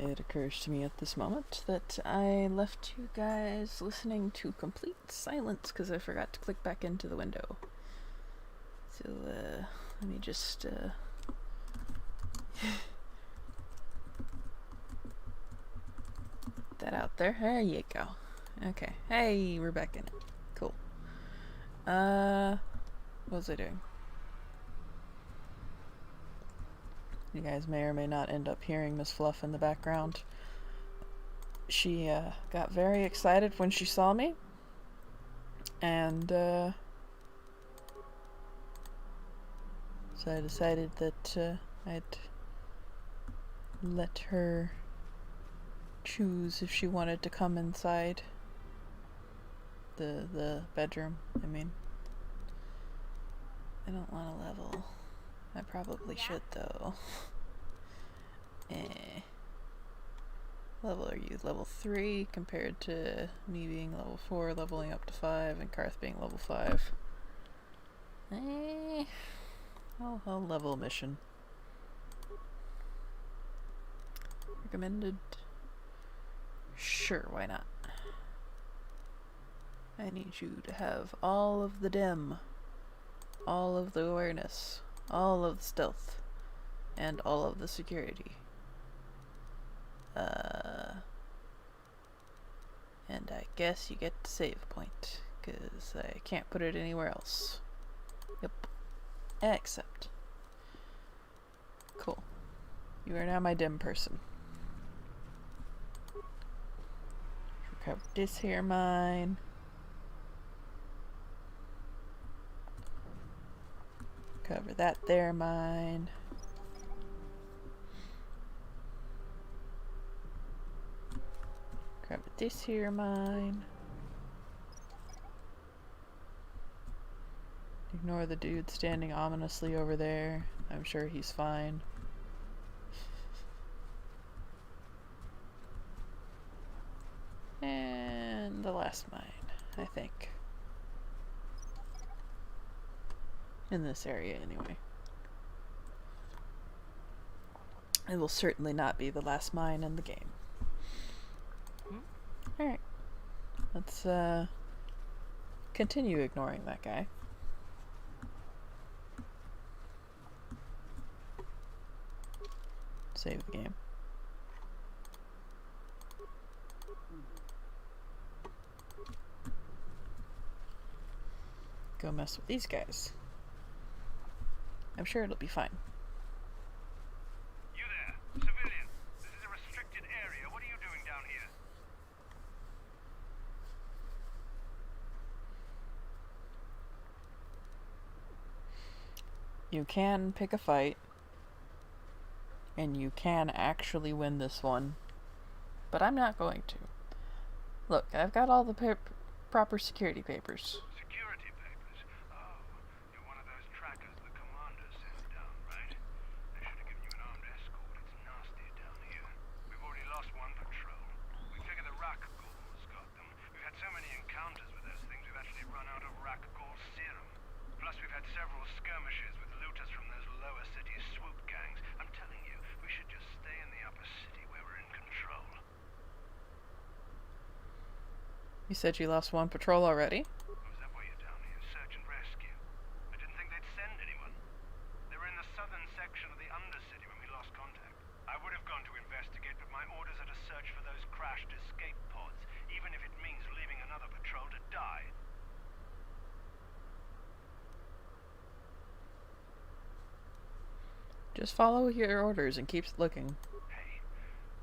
It occurs to me at this moment that I left you guys listening to complete silence because I forgot to click back into the window. So, let me just, put that out there. There you go. Okay. Hey, we're back in it. Cool. What was I doing? You guys may or may not end up hearing Miss Fluff in the background. She, got very excited when she saw me. And, so I decided that, I'd let her choose if she wanted to come inside the bedroom, I mean. I don't want to level. I probably should, though. Level are you? Level 3 compared to me being level 4, leveling up to 5, and Karth being level 5. I'll level mission. Recommended? Sure, why not? I need you to have all of the dim, all of the awareness, all of the stealth, and all of the security. And I guess you get to save a point, because I can't put it anywhere else. Yep. Except. Cool. You are now my dim person. Recover this here mine. Cover that there mine. Cover this here mine. Ignore the dude standing ominously over there. I'm sure he's fine. And the last mine, I think. In this area, anyway. It will certainly not be the last mine in the game. Alright. Let's, continue ignoring that guy. Save the game. Go mess with these guys. I'm sure it'll be fine. You there, civilian. This is a restricted area. What are you doing down here? You can pick a fight. And you can actually win this one. But I'm not going to. Look, I've got all the proper security papers. Security papers? Oh, you're one of those trackers the commander sends down, right? They should have given you an armed escort. It's nasty down here. We've already lost one patrol. We figure the Rak Ghul's got them. We've had so many encounters with those things, we've actually run out of Rak Ghul serum. Plus, we've had several skirmishes with looters from those lower city swoop gangs. I'm telling you, we should just stay in the upper city where we're in control. You said you lost one patrol already? Oh, is that why you're down here? Search and rescue? I didn't think they'd send anyone. They were in the southern section of the Undercity when we lost contact. I would have gone to investigate, but my orders are to search for those crashed escape pods, even if it means leaving another patrol to die. Just follow your orders and keep looking. Hey,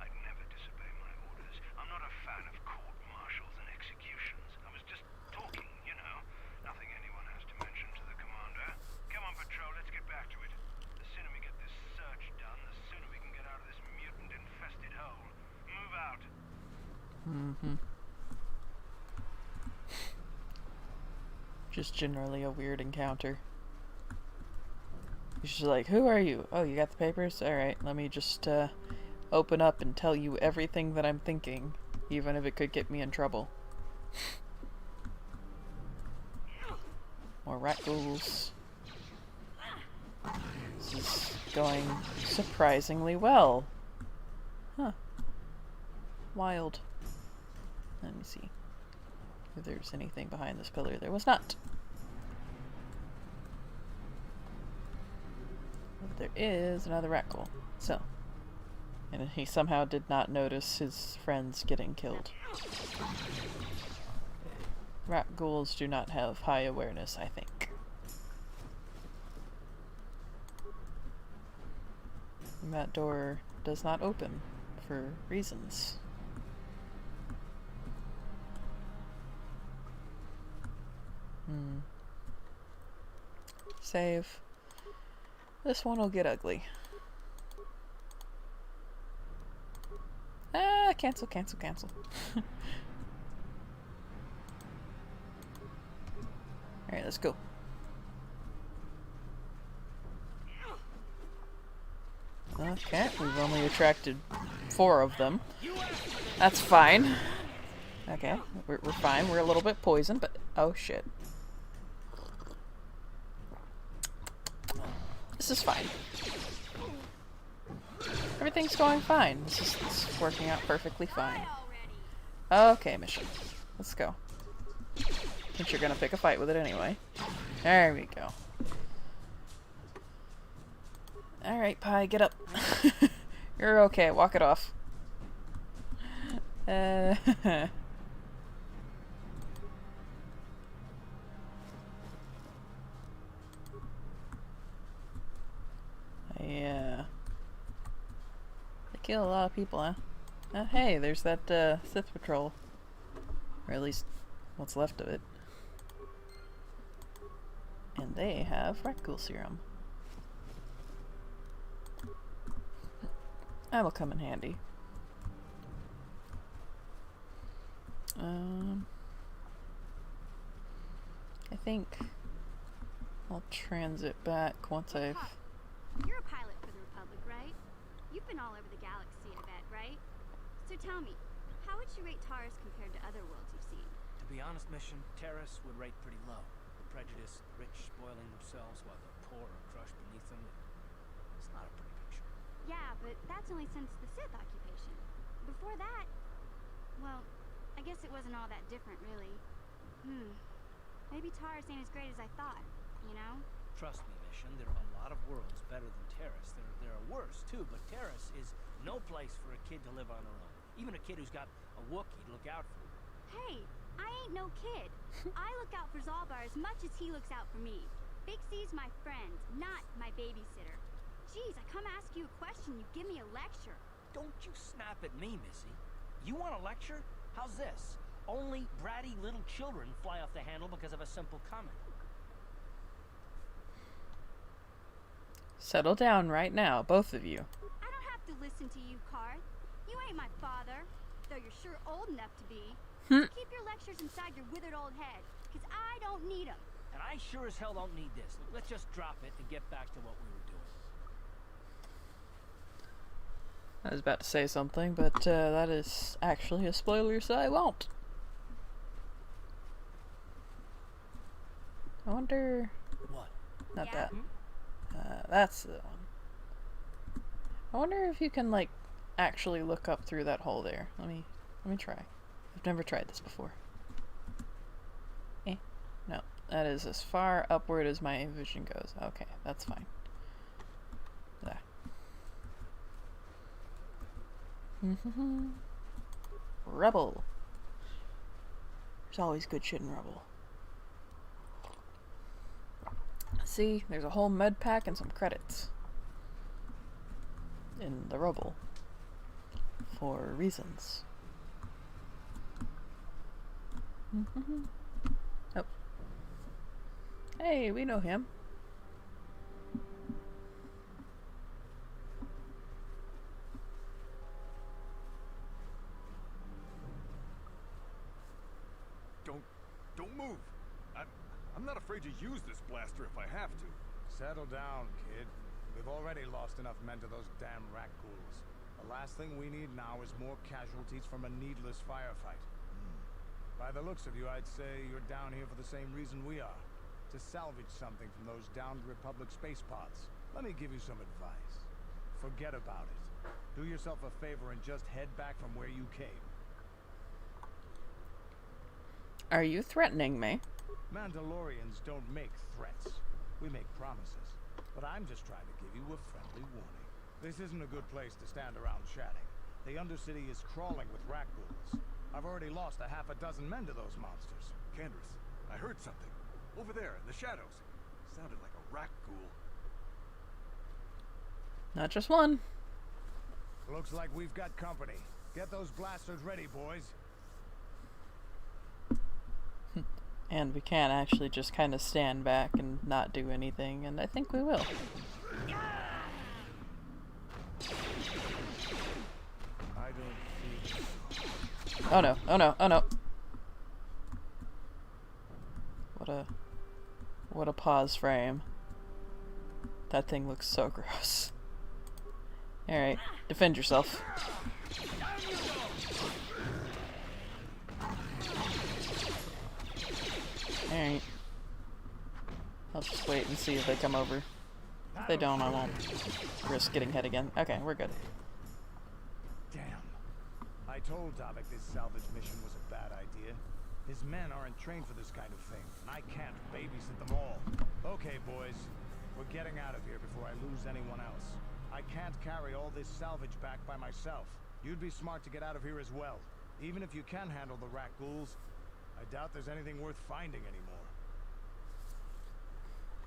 I'd never disobey my orders. I'm not a fan of court-martials and executions. I was just talking, you know. Nothing anyone has to mention to the commander. Come on, patrol, let's get back to it. The sooner we get this search done, the sooner we can get out of this mutant-infested hole. Move out. Just generally a weird encounter. She's like, who are you? Oh, you got the papers? Alright, let me just open up and tell you everything that I'm thinking, even if it could get me in trouble. More rat ghouls. This is going surprisingly well. Huh. Wild. Let me see if there's anything behind this pillar. There was not. But there is another rat ghoul. So. And he somehow did not notice his friends getting killed. Rat ghouls do not have high awareness, I think. And that door does not open for reasons. Save. This one will get ugly. Ah, cancel, cancel, cancel. Alright, let's go. Okay, we've only attracted 4 of them. That's fine. Okay, we're fine. We're a little bit poisoned, but... Oh, shit. This is fine. Everything's going fine. This is working out perfectly fine. Okay, mission. Let's go. Since you're gonna pick a fight with it anyway. There we go. Alright, Pie, get up. You're okay, walk it off. Yeah. They kill a lot of people, huh? Hey, there's that Sith patrol. Or at least what's left of it. And they have rat ghoul serum. That'll come in handy. I think I'll transit back once I've... You're a pilot for the Republic, right? You've been all over the galaxy, I bet, right? So tell me, how would you rate Taurus compared to other worlds you've seen? To be honest, Mission, Terrace would rate pretty low. The prejudice, the rich spoiling themselves while the poor are crushed beneath them. It's not a pretty picture. Yeah, but that's only since the Sith occupation. Before that, well, I guess it wasn't all that different, really. Maybe Taurus ain't as great as I thought, you know? Trust me, Mission, there are a lot of worlds better than Terrace. There are worse, too, but Terrace is no place for a kid to live on her own. Even a kid who's got a Wookiee to look out for. Hey, I ain't no kid. I look out for Zalbar as much as he looks out for me. Big C's my friend, not my babysitter. Jeez, I come ask you a question, you give me a lecture. Don't you snap at me, Missy. You want a lecture? How's this? Only bratty little children fly off the handle because of a simple comment. Settle down right now, both of you. I don't have to listen to you, Karth. You ain't my father, though you're sure old enough to be. So keep your lectures inside your withered old head, because I don't need them. And I sure as hell don't need this. Look, let's just drop it and get back to what we were doing. I was about to say something, but that is actually a spoiler, so I won't. I wonder... What? Not Yeah? that. That's the one. I wonder if you can, like, actually look up through that hole there. Let me try. I've never tried this before. No. That is as far upward as my vision goes. Okay, that's fine. There. Rubble. There's always good shit in rubble. See, there's a whole med pack and some credits in the rubble for reasons. Oh. Hey, we know him. Don't move. I'm not afraid to use this blaster if I have to. Settle down, kid. We've already lost enough men to those damn rat ghouls. The last thing we need now is more casualties from a needless firefight. By the looks of you, I'd say you're down here for the same reason we are. To salvage something from those downed Republic space pods. Let me give you some advice. forget about it. Do yourself a favor and just head back from where you came. Are you threatening me? Mandalorians don't make threats. We make promises. But I'm just trying to give you a friendly warning. This isn't a good place to stand around chatting. The Undercity is crawling with rat ghouls. I've already lost a half a dozen men to those monsters. Candace, I heard something. Over there, in the shadows. Sounded like a rat ghoul. Not just one. Looks like we've got company. Get those blasters ready, boys. And we can't actually just kind of stand back and not do anything, and I think we will. I don't feel... Oh no, oh no, oh no. What a pause frame. That thing looks so gross. Alright, defend yourself. Alright. I'll just wait and see if they come over. If they don't, I won't risk getting hit again. Okay, we're good. Damn. I told Davik this salvage mission was a bad idea. His men aren't trained for this kind of thing, and I can't babysit them all. Okay, boys. We're getting out of here before I lose anyone else. I can't carry all this salvage back by myself. You'd be smart to get out of here as well. Even if you can handle the rat ghouls, I doubt there's anything worth finding anymore.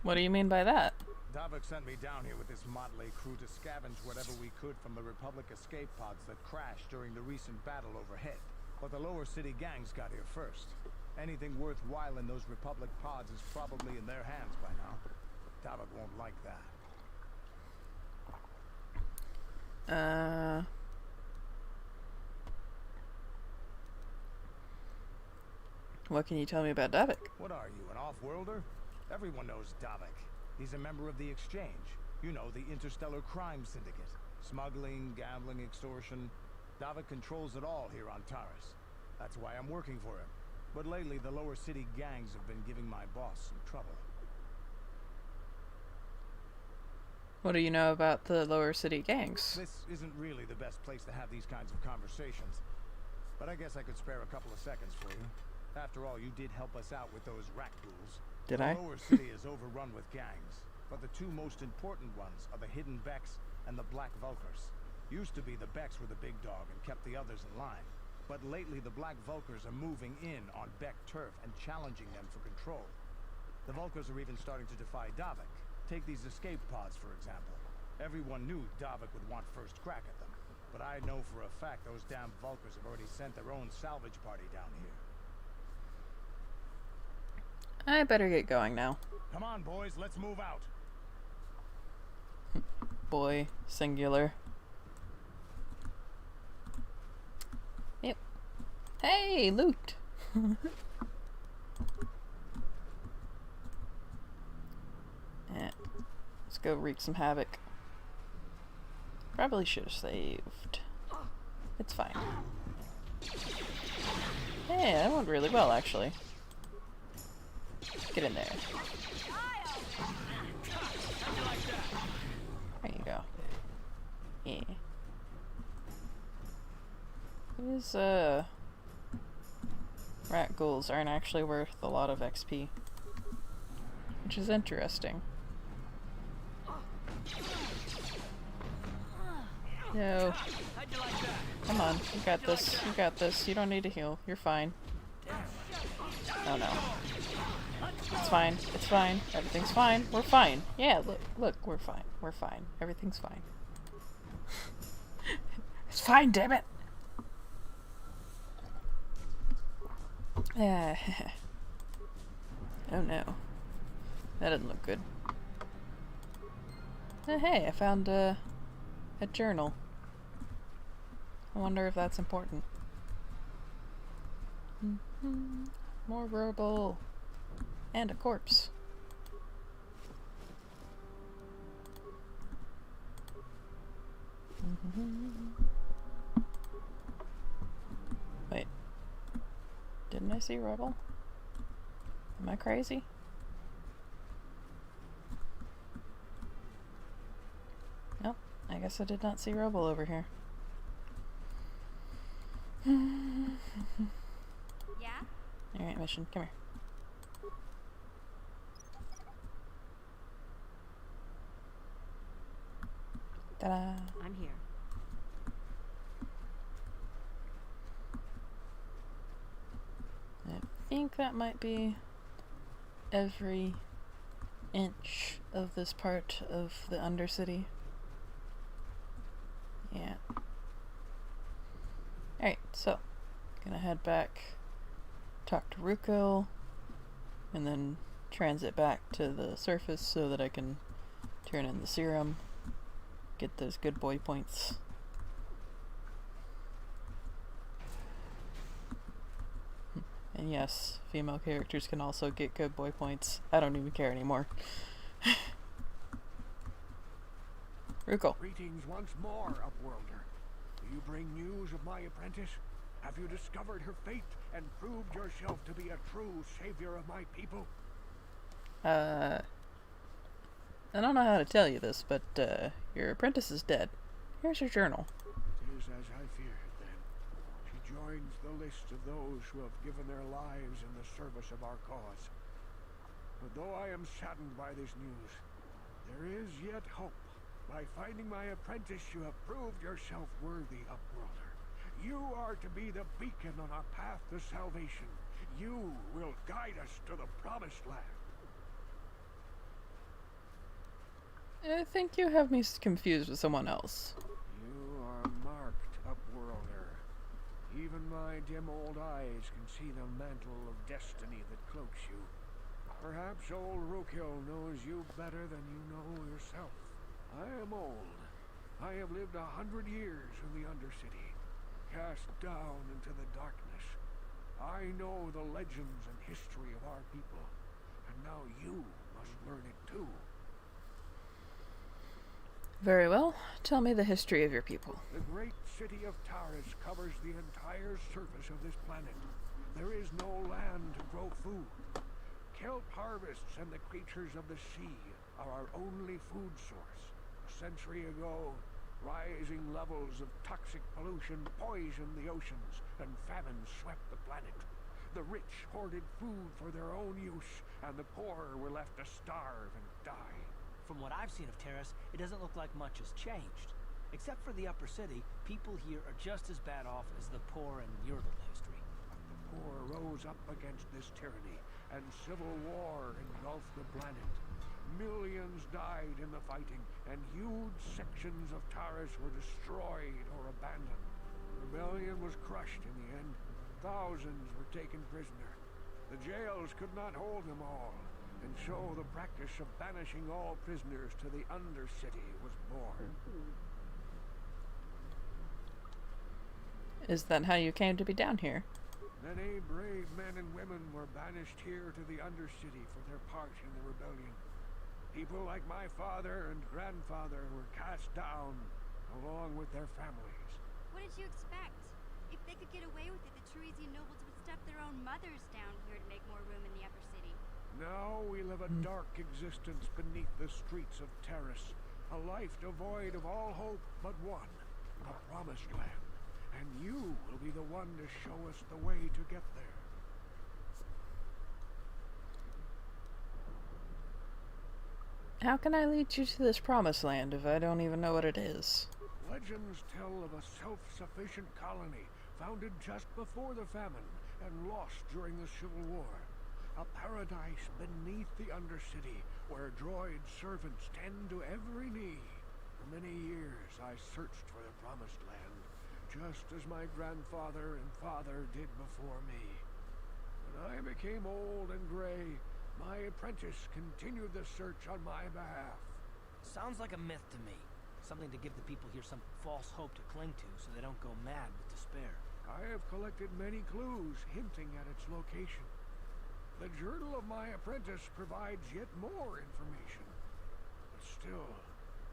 What do you mean by that? Davik sent me down here with this motley crew to scavenge whatever we could from the Republic escape pods that crashed during the recent battle overhead. But the lower city gangs got here first. Anything worthwhile in those Republic pods is probably in their hands by now. Davik won't like that. What can you tell me about Davik? What are you, an off-worlder? Everyone knows Davik. He's a member of the Exchange. You know, the interstellar crime syndicate. Smuggling, gambling, extortion. Davik controls it all here on Taris. That's why I'm working for him. But lately, the lower city gangs have been giving my boss some trouble. What do you know about the lower city gangs? This isn't really the best place to have these kinds of conversations. But I guess I could spare a couple of seconds for you. After all, you did help us out with those rat ghouls. Did I? The lower city is overrun with gangs, but the two most important ones are the Hidden Becks and the Black Vulkars. Used to be the Becks were the big dog and kept the others in line. But lately the Black Vulkars are moving in on Beck turf and challenging them for control. The Vulkars are even starting to defy Davik. Take these escape pods, for example. Everyone knew Davik would want first crack at them. But I know for a fact those damn Vulkars have already sent their own salvage party down here. I better get going now. Come on, boys, let's move out. Boy, singular. Yep. Hey, loot! Yeah. Let's go wreak some havoc. Probably should have saved. It's fine. Hey, that went really well, actually. Get in there. There you go. Yeah. These, rat ghouls aren't actually worth a lot of XP. Which is interesting. No. Come on, you got this. You got this. You don't need to heal. You're fine. Oh no. It's fine. It's fine. Everything's fine. We're fine. Yeah, look, we're fine. We're fine. Everything's fine. It's fine, damn it! Oh no. That doesn't look good. Oh, hey, I found a journal. I wonder if that's important. More verbal. And a corpse. Wait. Didn't I see rubble? Am I crazy? Nope. I guess guess I did not see Rubble over here. Yeah? Alright, mission, come here. Ta-da! I'm here. I think that might be every inch of this part of the Undercity. Yeah. Alright, so gonna head back, talk to Ruko, and then transit back to the surface so that I can turn in the serum, get those good boy points. And yes, female characters can also get good boy points. I don't even care anymore. Ruko. Greetings once more, Upworlder. Do you bring news of my apprentice? Have you discovered her fate and proved yourself to be a true savior of my people? I don't know how to tell you this, but your apprentice is dead. Here's your journal. It is as I feared, then. She joins the list of those who have given their lives in the service of our cause. But though I am saddened by this news, there is yet hope. By finding my apprentice, you have proved yourself worthy, Upworlder. You are to be the beacon on our path to salvation. You will guide us to the promised land. I think you have me confused with someone else. You are marked, Upworlder. Even my dim old eyes can see the mantle of destiny that cloaks you. Perhaps old Rookhill knows you better than you know yourself. I am old. I have lived 100 years in the Undercity, cast down into the darkness. I know the legends and history of our people, and now you must learn it too. Very well. Tell me the history of your people. The great city of Taris covers the entire surface of this planet. There is no land to grow food. Kelp harvests and the creatures of the sea are our only food source. A century ago, rising levels of toxic pollution poisoned the oceans, and famine swept the planet. The rich hoarded food for their own use, and the poor were left to starve and die. From what I've seen of Terrace, it doesn't look like much has changed. Except for the upper city, people here are just as bad off as the poor in Yurtle history. The poor rose up against this tyranny, and civil war engulfed the planet. Millions died in the fighting, and huge sections of Taris were destroyed or abandoned. The rebellion was crushed in the end. Thousands were taken prisoner. The jails could not hold them all, and so the practice of banishing all prisoners to the Undercity was born. Is that how you came to be down here? Many brave men and women were banished here to the Undercity for their part in the rebellion. People like my father and grandfather were cast down, along with their families. What did you expect? If they could get away with it, the Teresian nobles would stuff their own mothers down here to make more room in the upper city. Now we live a dark existence beneath the streets of Taris. A life devoid of all hope but one, the promised land. And you will be the one to show us the way to get there. How can I lead you to this promised land if I don't even know what it is? Legends tell of a self-sufficient colony founded just before the famine and lost during the Civil War. A paradise beneath the Undercity where droid servants tend to every need. For many years I searched for the promised land, just as my grandfather and father did before me. When I became old and gray, my apprentice continued the search on my behalf. Sounds like a myth to me. Something to give the people here some false hope to cling to so they don't go mad with despair. I have collected many clues hinting at its location. The journal of my apprentice provides yet more information. But still,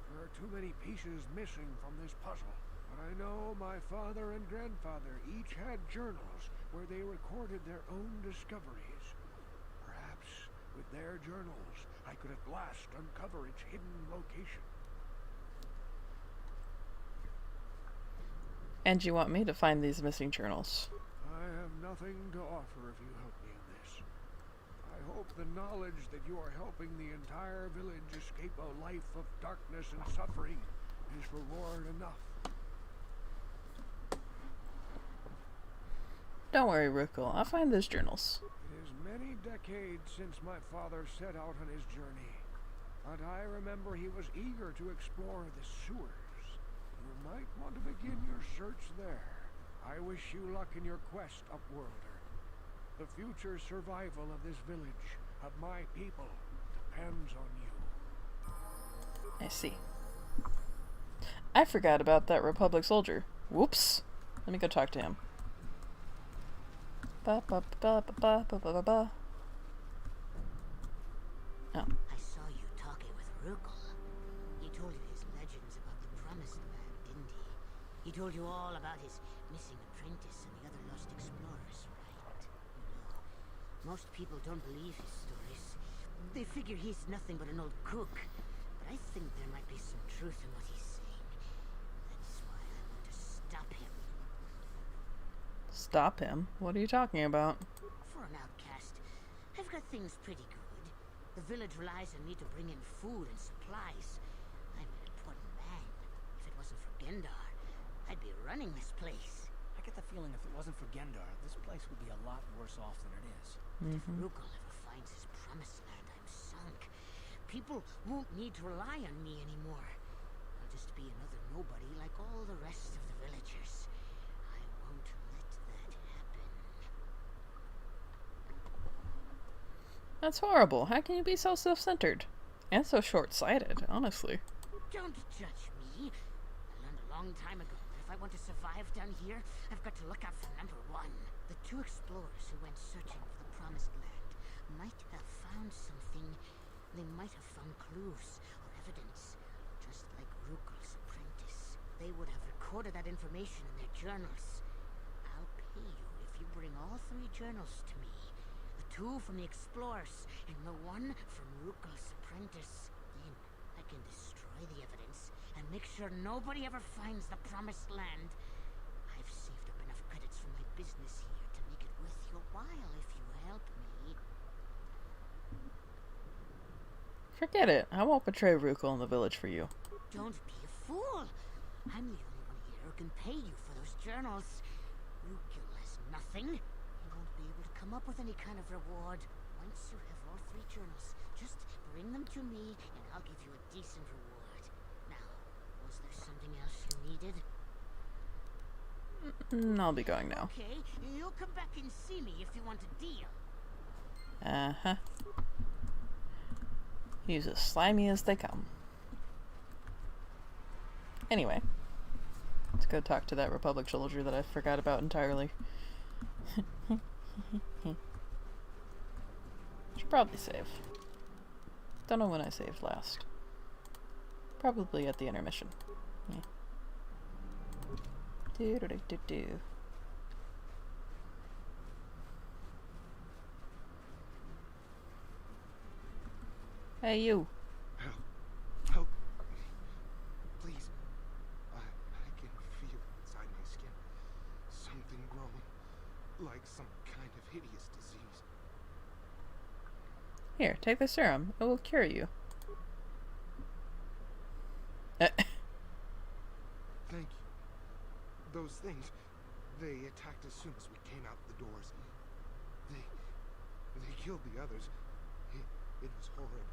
there are too many pieces missing from this puzzle. But I know my father and grandfather each had journals where they recorded their own discoveries. Perhaps with their journals, I could at last uncover its hidden location. And you want me to find these missing journals? I have nothing to offer if you help me in this. I hope the knowledge that you are helping the entire village escape a life of darkness and suffering is reward enough. Don't worry, Rookle. I'll find those journals. It is many decades since my father set out on his journey, but I remember he was eager to explore the sewers. You might want to begin your search there. I wish you luck in your quest, Upworlder. The future survival of this village, of my people, depends on you. I see. I forgot about that Republic soldier. Whoops. Let me go talk to him. Ba ba ba ba ba ba ba ba. Oh. I saw you talking with Rugal. He told you his legends about the Promised Land, didn't he? He told you all about his missing apprentice and the other lost explorers, right? You know, most people don't believe his stories. They figure he's nothing but an old crook. But I think there might be some truth in what he's saying. That's why I want to stop him. Stop him? What are you talking about? For an outcast, I've got things pretty good. The village relies on me to bring in food and supplies. I'm an important man. If it wasn't for Gendar, I'd be running this place. I get the feeling if it wasn't for Gendar, this place would be a lot worse off than it is. If Rugal ever finds his Promised Land, I'm sunk. People won't need to rely on me anymore. I'll just be another nobody like all the rest of the villagers. I won't let that happen. That's horrible. How can you be so self-centered? And so short-sighted, honestly. Don't judge me. I learned a long time ago that if I want to survive down here, I've got to look out for number one. The two explorers who went searching for the Promised Land might have found something. They might have found clues or evidence, just like Rugal's apprentice. They would have recorded that information in their journals. I'll pay you if you bring all 3 journals to me. The 2 from the explorers and the 1 from Rugal's apprentice. Then I can destroy the evidence and make sure nobody ever finds the Promised Land. I've saved up enough credits from my business here to make it worth your while if you help me. Forget it. I won't betray Rookle in the village for you. Don't be a fool. I'm the only one here who can pay you for those journals. Rugal has nothing. He won't be able to come up with any kind of reward. Once you have all 3 journals, just bring them to me and I'll give you a decent reward. Now, was there something else you needed? I'll be going now. Okay, you'll come back and see me if you want a deal. Uh-huh. He's as slimy as they come. Anyway. Let's go talk to that Republic soldier that I forgot about entirely. Should probably save. Don't know when I saved last. Probably at the intermission. Yeah. Do-do-do-do-do. Hey, you. Help. Help me. Please. I can feel inside my skin. Something growing. Like some kind of hideous disease. Here, take the serum. It will cure you. Thank you. Those things, they attacked as soon as we came out the doors. They killed the others. It was horrible.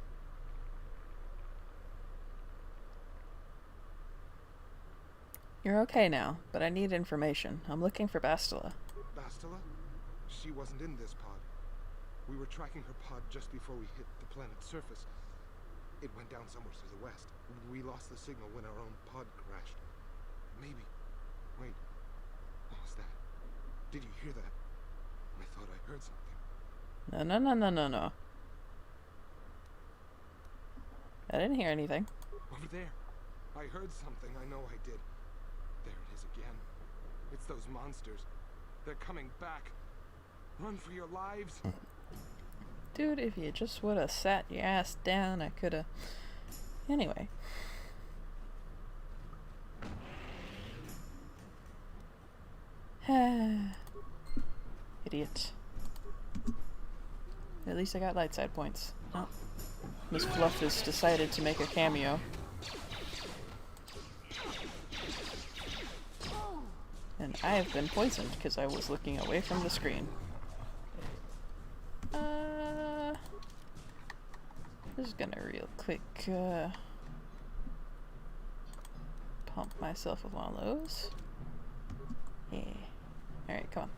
You're okay now, but I need information. I'm looking for Bastila. Bastila? She wasn't in this pod. We were tracking her pod just before we hit the planet's surface. It went down somewhere to the west. We lost the signal when our own pod crashed. Maybe. Wait. What was that? Did you hear that? I thought I heard something. No. I didn't hear anything. Over there. I heard something. I know I did. There it is again. It's those monsters. They're coming back. Run for your lives. Dude, if you just would have sat your ass down, I could have... Anyway. Idiot. At least I got light side points. Oh. Miss Fluff has decided to make a cameo. And I have been poisoned because I was looking away from the screen. Just gonna real quick pump myself with one of those. Yeah. Alright, come on.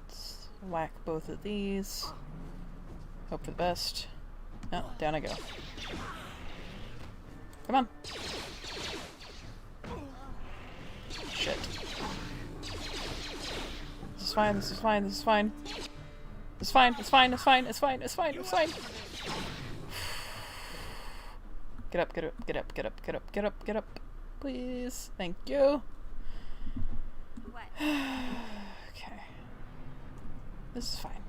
Let's whack both of these. Hope for the best. Oh, down I go. Come on. Shit. This is fine, this is fine, this is fine. It's fine, it's fine, it's fine, it's fine, it's fine, it's fine. Get up, get up, get up, get up, get up, get up, get up. Please. Thank you. What? Okay. This is fine.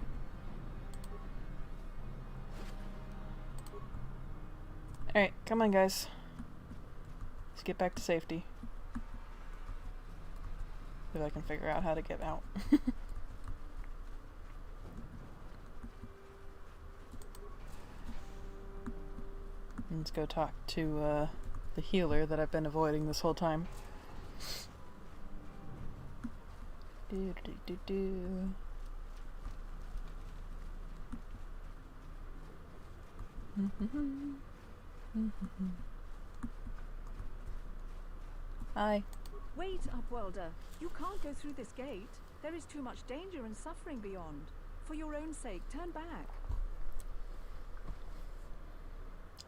Alright, come on guys. Let's get back to safety. If I can figure out how to get out. Let's go talk to the healer that I've been avoiding this whole time. Hi. Wait, Upwelder. You can't go through this gate. There is too much danger and suffering beyond. For your own sake, turn back.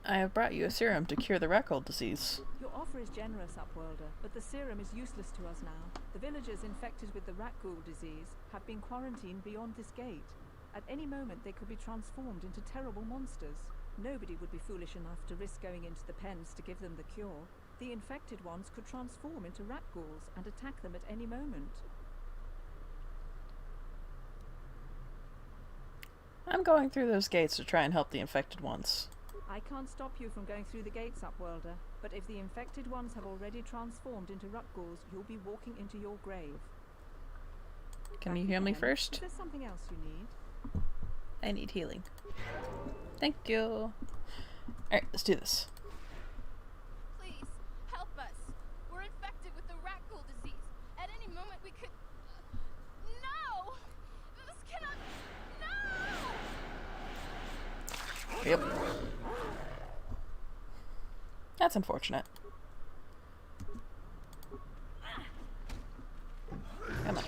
I have brought you a serum to cure the Rackle disease. Your offer is generous, Upwelder, but the serum is useless to us now. The villagers infected with the rat ghoul disease have been quarantined beyond this gate. At any moment they could be transformed into terrible monsters. Nobody would be foolish enough to risk going into the pens to give them the cure. The infected ones could transform into rat ghouls and attack them at any moment. I'm going through those gates to try and help the infected ones. I can't stop you from going through the gates, Upwelder, but if the infected ones have already transformed into rat ghouls, you'll be walking into your grave. Can you heal me first? Is there something else you need? I need healing. Thank you. Alright, let's do this. Please, help us. We're infected with the rat ghoul disease. At any moment we could... No! This cannot... No! Yep. That's unfortunate. Come on.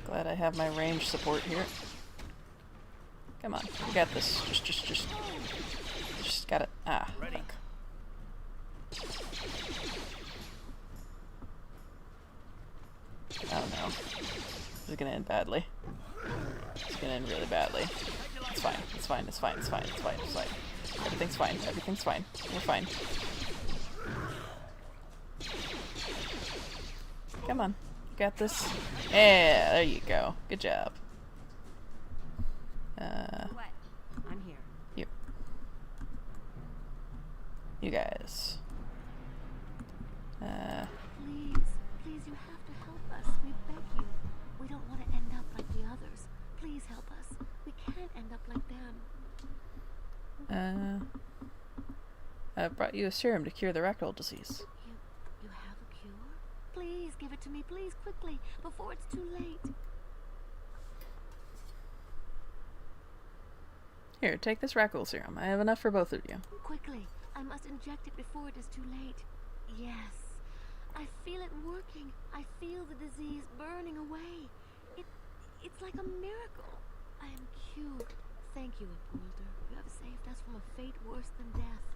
Glad I have my range support here. Come on, you got this. Just got it. Ah, Ready. fuck. Oh no. This is gonna end badly. It's gonna end really badly. It's fine, it's fine, it's fine, it's fine, it's fine, it's fine. Everything's fine, everything's fine. We're fine. Come on. You got this. Yeah, there you go. Good job. What? I'm here. You guys. Please, you have to help us. We beg you. We don't want to end up like the others. Please help us. We can't end up like them. I brought you a serum to cure the rectal disease. You have a cure? Please give it to me, please, quickly, before it's too late. Here, take this Rackle serum. I have enough for both of you. Quickly, I must inject it before it is too late. Yes, I feel it working. I feel the disease burning away. It's like a miracle. I am cured. Thank you, Upwelder. You have saved us from a fate worse than death.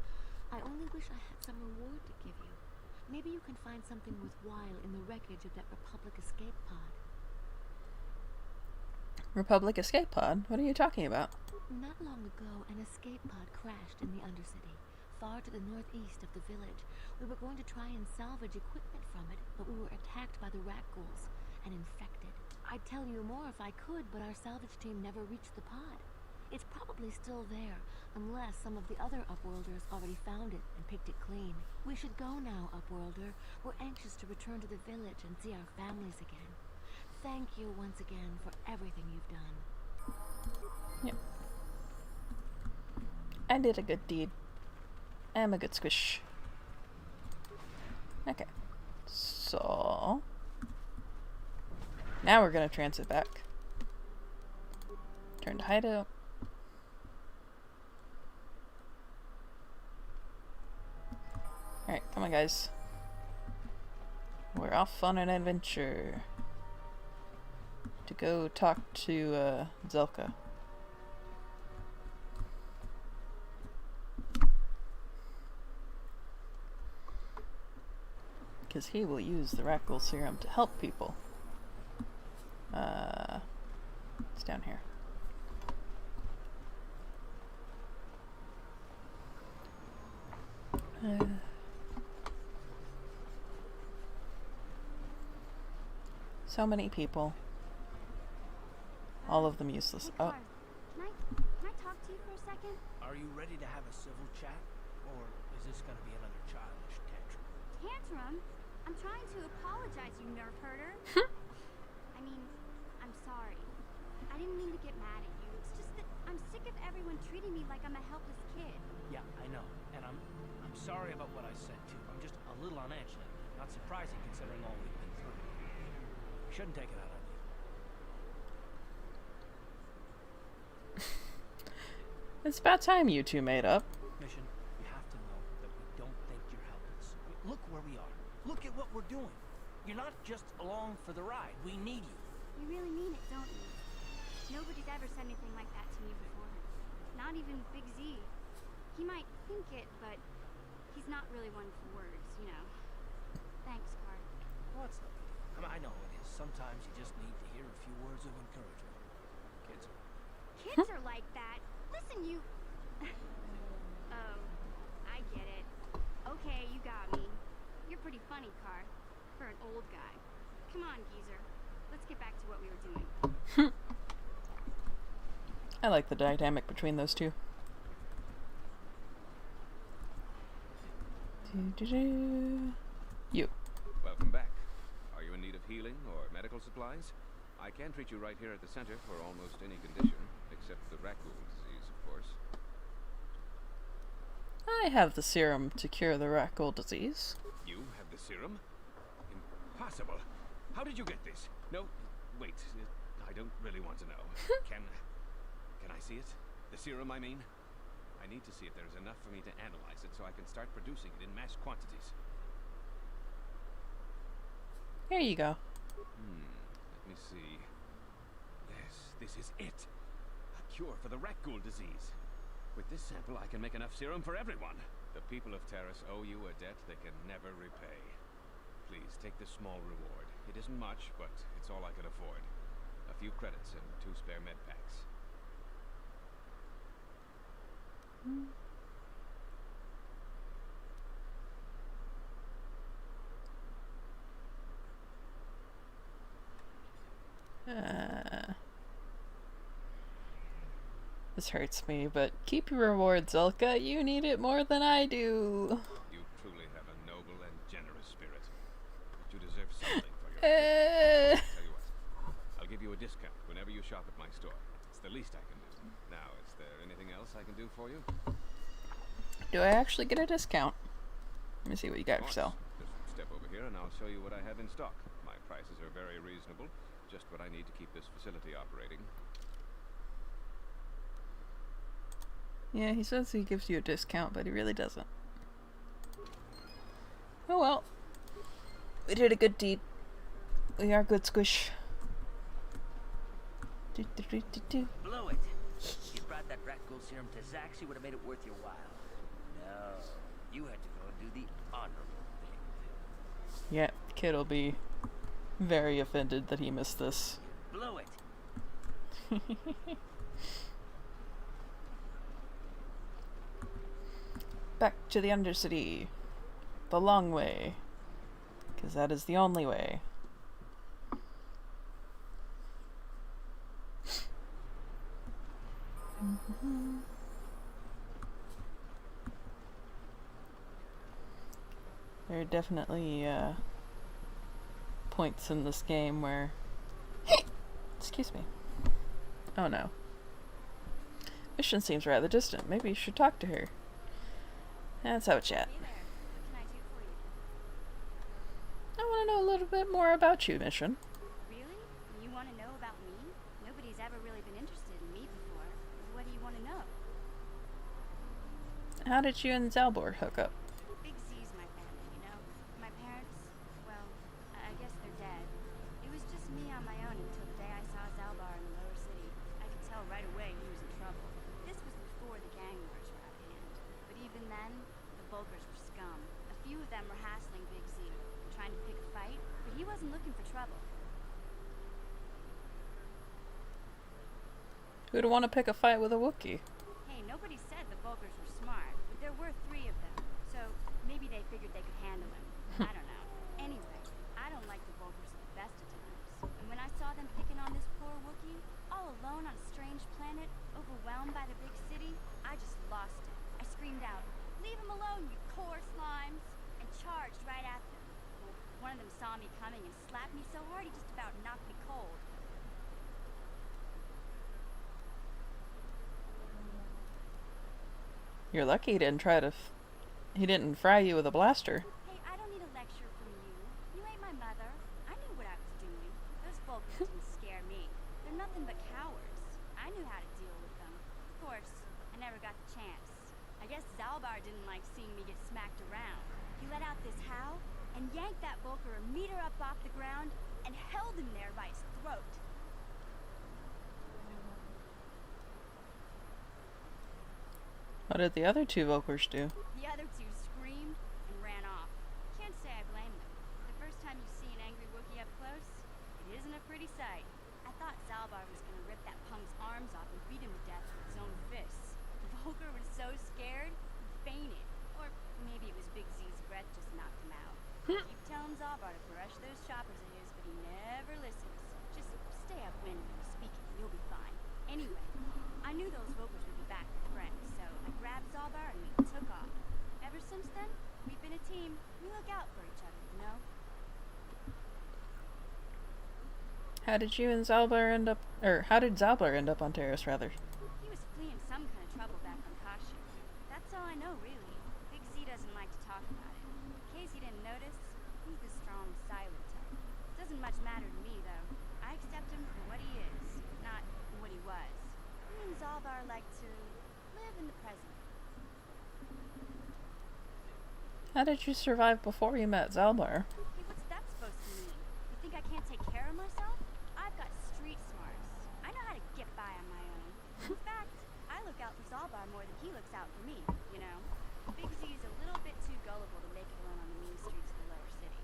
I only wish I had some reward to give you. Maybe you can find something worthwhile in the wreckage of that Republic escape pod. Republic escape pod? What are you talking about? Not long ago, an escape pod crashed in the Undercity, far to the northeast of the village. We were going to try and salvage equipment from it, but we were attacked by the rat ghouls and infected. I'd tell you more if I could, but our salvage team never reached the pod. It's probably still there, unless some of the other Upworlders already found it and picked it clean. We should go now, Upworlder. We're anxious to return to the village and see our families again. Thank you once again for everything you've done. Yep. I did a good deed. I'm a good squish. Okay. So... now we're gonna transit back. Turn to hideout. Alright, come on guys. We're off on an adventure. To go talk to Zelka. Because he will use the Rakghoul serum to help people. It's down here. So many people. All of them useless. Hey, Oh. Karl, can I talk to you for a second? Are you ready to have a civil chat? Or is this gonna be another childish tantrum? Tantrum? I'm trying to apologize, you nerve herder. I mean, I'm sorry. I didn't mean to get mad at you. It's just that I'm sick of everyone treating me like I'm a helpless kid. Yeah, I know. And I'm sorry about what I said too. I'm just a little on edge lately. Not surprising considering all we've been through. Shouldn't take it out on you. It's about time you two made up. Mission, you have to know that we don't think you're helpless. I mean, look where we are. Look at what we're doing. You're not just along for the ride. We need you. You really mean it, don't you? Nobody's ever said anything like that to me before. Not even Big Z. He might think it, but he's not really one for words, you know. Thanks, Karl. Well, it's no big deal. I mean, I know it is. Sometimes you just need to hear a few words of encouragement. Kids are. Kids are like that. Listen, you... Oh, I get it. Okay, you got me. You're pretty funny, Karl. For an old guy. Come on, geezer. Let's get back to what we were doing. I like the dynamic between those two. You. Welcome back. Are you in need of healing or medical supplies? I can treat you right here at the center for almost any condition, except the Rakghoul disease, of course. I have the serum to cure the Rakghoul disease. You have the serum? Impossible. How did you get this? No, wait. I don't really want to know. Can I see it? The serum, I mean? I need to see if there's enough for me to analyze it so I can start producing it in mass quantities. Here you go. Let me see. Yes, this is it. A cure for the Rakghoul disease. With this sample, I can make enough serum for everyone. The people of Terrace owe you a debt they can never repay. Please, take this small reward. It isn't much, but it's all I can afford. A few credits and 2 spare med packs. This hurts me, but keep your reward, Zelka. You need it more than I do. You truly have a noble and generous spirit. But you deserve something for your Tell you what, I'll give you a discount whenever you shop at my store. It's the least I can do. Now, is there anything else I can do for you? Do I actually get a discount? Let me see what you got for sale. Just step over here and I'll show you what I have in stock. My prices are very reasonable. Just what I need to keep this facility operating. Yeah, he says he gives you a discount, but he really doesn't. Oh well. We did a good deed. We are good squish. Blow it. If you brought that Rakghoul serum to Zax, you would have made it worth your while. No, you had to go and do the honorable thing. Yeah, kid will be very offended that he missed this. Blow it. Back to the Undercity. The long way. Because that is the only way. There are definitely points in this game where excuse me. Oh no. Mission seems rather distant. Maybe you should talk to her. Let's have a chat. Hey there. What can I do for you? I want to know a little bit more about you, Mission. Really? You want to know about me? Nobody's ever really been interested in me before. What do you want to know? How did you and Zalbor hook up? Big Z's my family, you know? My parents, well, I guess they're dead. It was just me on my own until the day I saw Zalbar in the lower city. I could tell right away he was in trouble. This was before the gang wars were out of hand. But even then, the Bulgars were scum. A few of them were hassling Big Z, trying to pick a fight, but he wasn't looking for trouble. Who'd want to pick a fight with a Wookiee? Hey, nobody said the Bulgars were smart, but there were 3 of them, so maybe they figured they could handle him. I don't know. Anyway, I don't like the Bulgars at the best of times. And when I saw them picking on this poor Wookiee, all alone on a strange planet, overwhelmed by the big city, I just lost it. I screamed out, "Leave him alone, you core slimes!" and charged right at them. Well, one of them saw me coming and slapped me so hard he just about knocked me cold. You're lucky he didn't he didn't fry you with a blaster. Hey, I don't need a lecture from you. You ain't my mother. I knew what I was doing. Those Vulcans didn't scare me. They're nothing but cowards. I knew how to deal with them. Of course, I never got the chance. I guess Zalbar didn't like seeing me get smacked around. He let out this howl and yanked that Vulcar a meter up off the ground and held him there by his throat. What did the other 2 Vulkars do? The other 2 screamed and ran off. Can't say I blame them. The first time you see an angry Wookiee up close, it isn't a pretty sight. I thought Zalbar was gonna rip that punk's arms off and beat him to death with his own fists. Vulgar was so scared, he fainted. Or maybe it was Big Z's breath just knocked him out. Keep telling Zalbar to brush those choppers of his, but he never listens. Just stay upwind when you speak and you'll be fine. Anyway, I knew those Vulcars would be back with friends, so I grabbed Zalbar and we took off. Ever since then, we've been a team. We look out for each other, you know? How did you and Zalbar end up, or how did Zalbar end up on Terrace, rather? He was fleeing some kind of trouble back on Kashyyyk. That's all I know, really. Big Z doesn't like to talk about it. In case you didn't notice, he's the strong, silent type. Doesn't much matter to me, though. I accept him for what he is, not what he was. Me and Zalbar like to live in the present. How did you survive before you met Zalbar? Hey, what's that supposed to mean? You think I can't take care of myself? I've got street smarts. I know how to get by on my own. In fact, I look out for Zalbar more than he looks out for me, you know? Big Z's a little bit too gullible to make it alone on the mean streets of the lower city.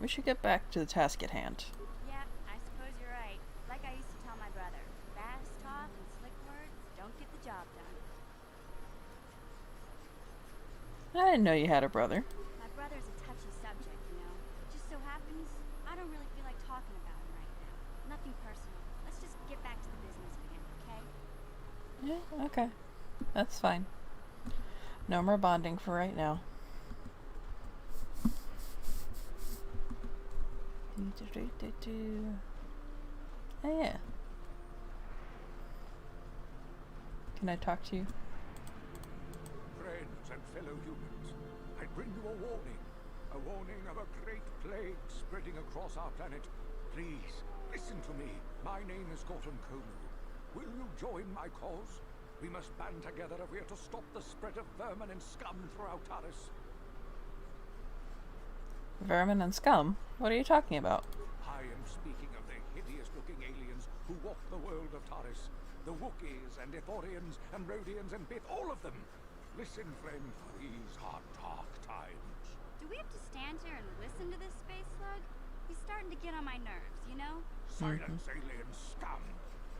We should get back to the task at hand. Yeah, I suppose you're right. Like I used to tell my brother, fast talk and slick words don't get the job done. I didn't know you had a brother. My brother's a touchy subject, you know. It just so happens I don't really feel like talking about him right now. Nothing personal. Let's just get back to the business again, okay? Yeah, okay. That's fine. No more bonding for right now. Oh yeah. Can I talk to you? Friends and fellow humans, I bring you a warning. A warning of a great plague spreading across our planet. Please, listen to me. My name is KOTOR. Will you join my cause? We must band together if we are to stop the spread of vermin and scum throughout Taris. Vermin and scum? What are you talking about? I am speaking of the hideous-looking aliens who walk the world of Taris. The Wookiees and Ithorians and Rhodians and Bith, all of them. Listen, friend, these are dark times. Do we have to stand here and listen to this space slug? He's starting to get on my nerves, you know? Silence, alien scum!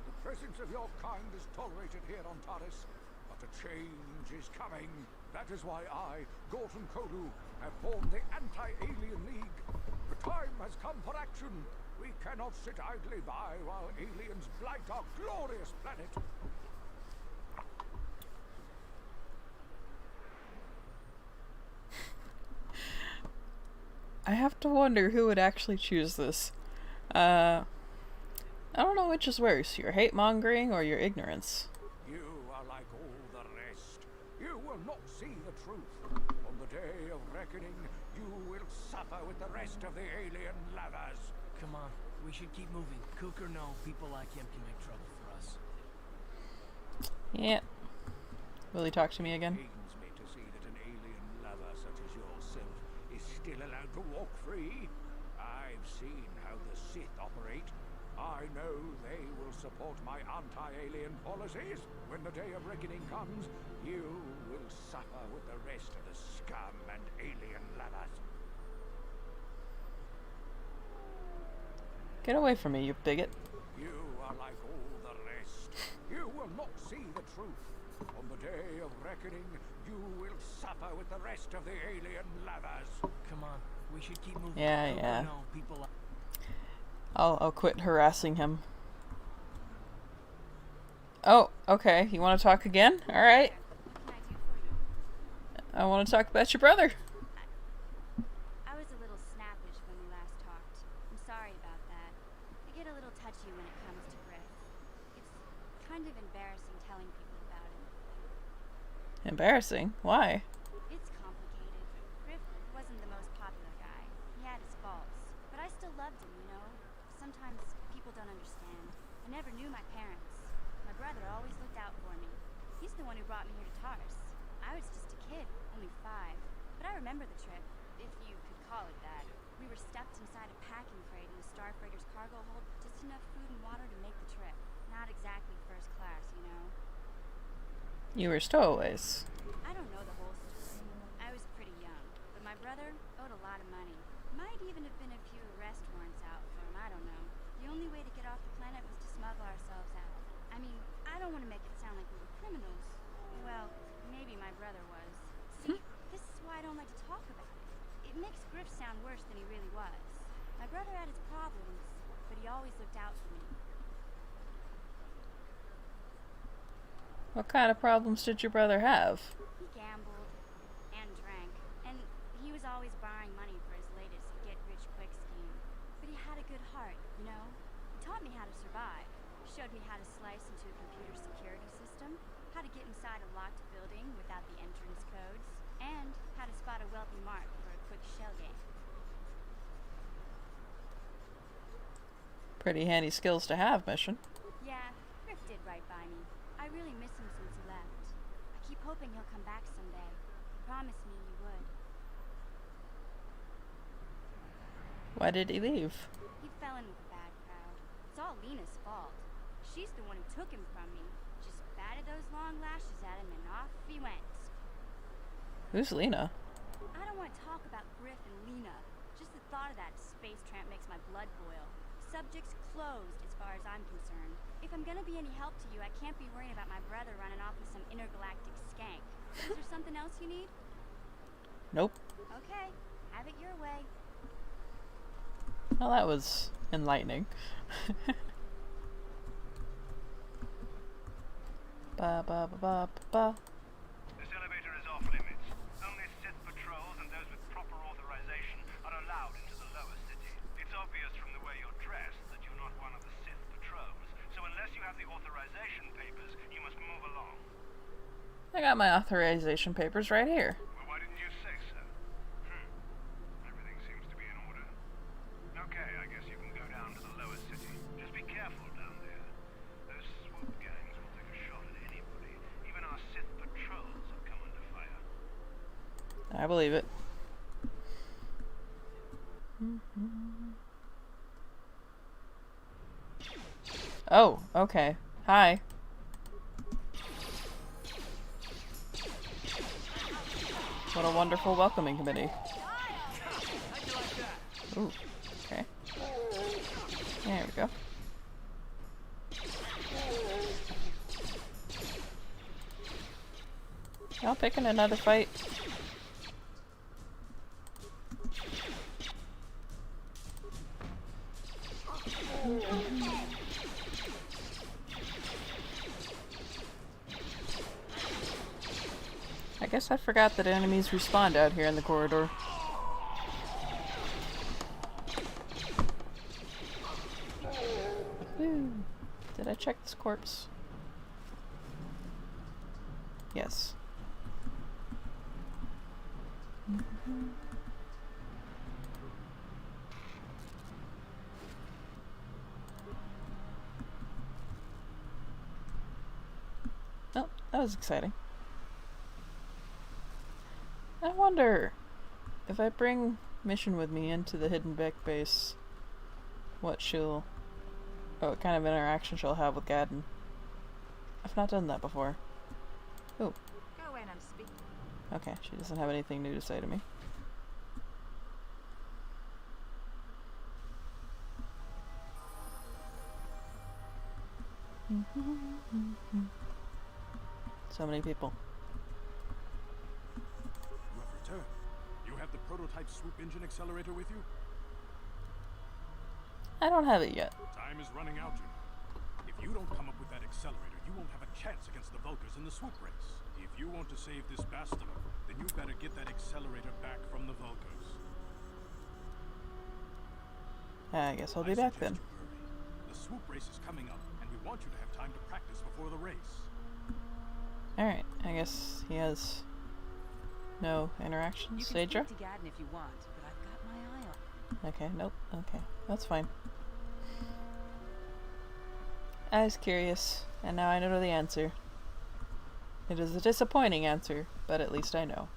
The presence of your kind is tolerated here on Taris, but a change is coming. That is why I, KOTOR, have formed the Anti-Alien League. The time has come for action. We cannot sit idly by while aliens blight our glorious planet. I have to wonder who would actually choose this. I don't know which is worse, your hate mongering or your ignorance. You are like all the rest. You will not see the truth. On the day of reckoning, you will suffer with the rest of the alien lovers. Come on, we should keep moving. Kook or no, people like him can make trouble for us. Yeah. Will he talk to me again? It pains me to see that an alien lover such as yourself is still allowed to walk free. I've seen how the Sith operate. I know they will support my anti-alien policies. When the day of reckoning comes, you will suffer with the rest of the scum and alien lovers. Get away from me, you bigot. You are like all the rest. You will not see the truth. On the day of reckoning, you will suffer with the rest of the alien lovers. Come on, we should keep moving. Yeah, Kook or yeah. no, people like... I'll quit harassing him. Oh, okay. You want to talk again? Alright. What can I do for you? I want to talk about your brother. I was a little snappish when we last talked. I'm sorry about that. I get a little touchy when it comes to Griff. It's kind of embarrassing telling people about him. Embarrassing? Why? It's complicated. Griff wasn't the most popular guy. He had his faults. But I still loved him, you know? Sometimes people don't understand. I never knew my parents. My brother always looked out for me. He's the one who brought me here to Tars. I was just a kid, only 5. But I remember the trip, if you could call it that. We were stuffed inside a packing crate in the Starfreighter's cargo hold, just enough food and water to make the trip. Not exactly first class, you know? You were stowaways. I don't know the whole story. I was pretty young, but my brother owed a lot of money. Might even have been a few arrest warrants out for him, I don't know. The only way to get off the planet was to smuggle ourselves out. I mean, I don't want to make it sound like we were criminals. Well, maybe my brother was. See, this is why I don't like to talk about it. It makes Griff sound worse than he really was. My brother had his problems, but he always looked out for me. What kind of problems did your brother have? He gambled and drank, and he was always borrowing money for his latest get-rich-quick scheme. But he had a good heart, you know? He taught me how to survive. He showed me how to slice into a computer security system, how to get inside a locked building without the entrance codes, and how to spot a wealthy mark for a quick shell game. Pretty handy skills to have, Mission. Yeah, Griff did right by me. I really miss him since he left. I keep hoping he'll come back someday. He promised me he would. Why did he leave? He fell in with a bad crowd. It's all Lena's fault. She's the one who took him from me. Just batted those long lashes at him and off he went. Who's Lena? I don't want to talk about Griff and Lena. Just the thought of that space tramp makes my blood boil. Subject's closed as far as I'm concerned. If I'm gonna be any help to you, I can't be worrying about my brother running off with some intergalactic skank. Is there something else you need? Nope. Okay, have it your way. Well, that was enlightening. Ba ba ba ba ba. This elevator is off limits. Only Sith patrols and those with proper authorization are allowed into the lower city. It's obvious from the way you're dressed that you're not one of the Sith patrols. So unless you have the authorization papers, you must move along. I got my authorization papers right here. Well, why didn't you say so? Everything seems to be in order. Okay, I guess you can go down to the lower city. Just be careful down there. Those swoop gangs will take a shot at anybody. Even our Sith patrols have come under fire. I believe it. Oh, okay. Hi. What a wonderful welcoming committee. Ooh, okay. There we go. Y'all picking another fight? I guess I forgot that enemies respawned out here in the corridor. Woo. Did I check this corpse? Yes. Oh, that was exciting. I wonder if I bring Mission with me into the Hidden Beck base, what kind of interaction she'll have with Gaddon. I've not done that before. Oh. Go in and speak. Okay, she doesn't have anything new to say to me. So many people. You have returned. You have the prototype swoop engine accelerator with you? I don't have it yet. Time is running out, you know. If you don't come up with that accelerator, you won't have a chance against the Vulkars in the swoop race. If you want to save this bastard, then you better get that accelerator back from the Vulkars. I guess I'll be back then. The swoop race is coming up, and we want you to have time to practice before the race. Alright, I guess he has no interactions. You can Saedra? speak to Gaddon if you want, but I've got my eye on. Okay, nope. Okay, that's fine. I was curious, and now I know the answer. It is a disappointing answer, but at least I know.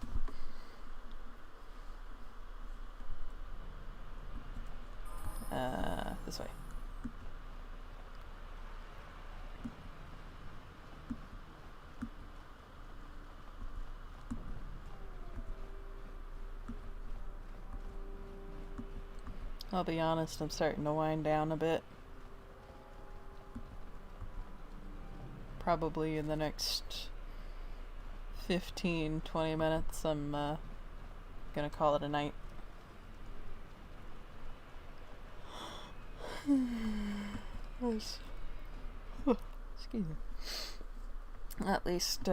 This way. I'll be honest, I'm starting to wind down a bit. Probably in the next 15-20 minutes, I'm gonna call it a night. Excuse me. At least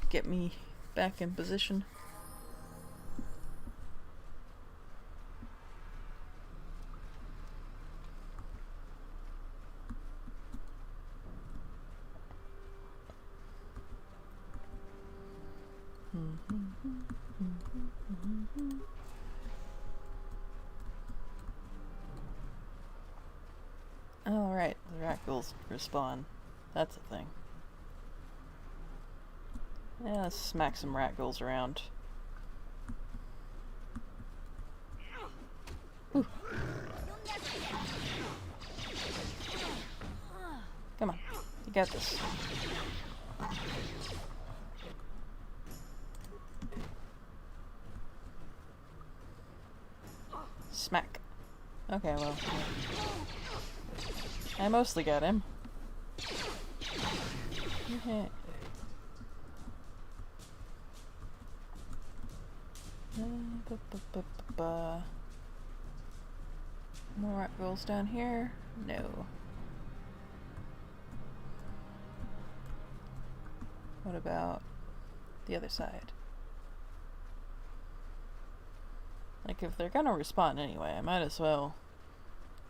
get me back in position. Oh, right, the rat ghouls respawn. That's a thing. Yeah, let's smack some rat ghouls around. Ooh. Come on, you got this. Smack. Okay, well. I mostly got him. Okay. More rat ghouls down here? No. What about the other side? Like, if they're gonna respawn anyway, I might as well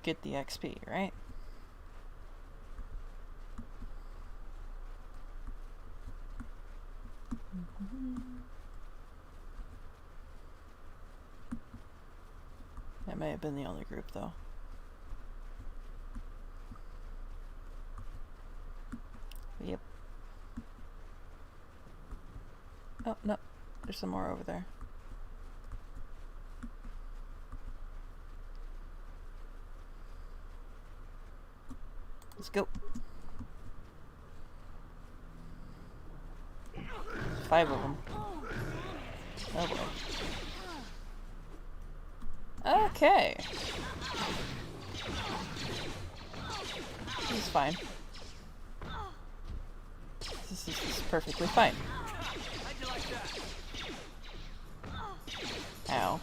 get the XP, right? That may have been the only group, though. Yep. Oh, no. There's some more over there. Let's go. 5 of them. Oh boy. Okay. He's fine. This is perfectly fine. Ow.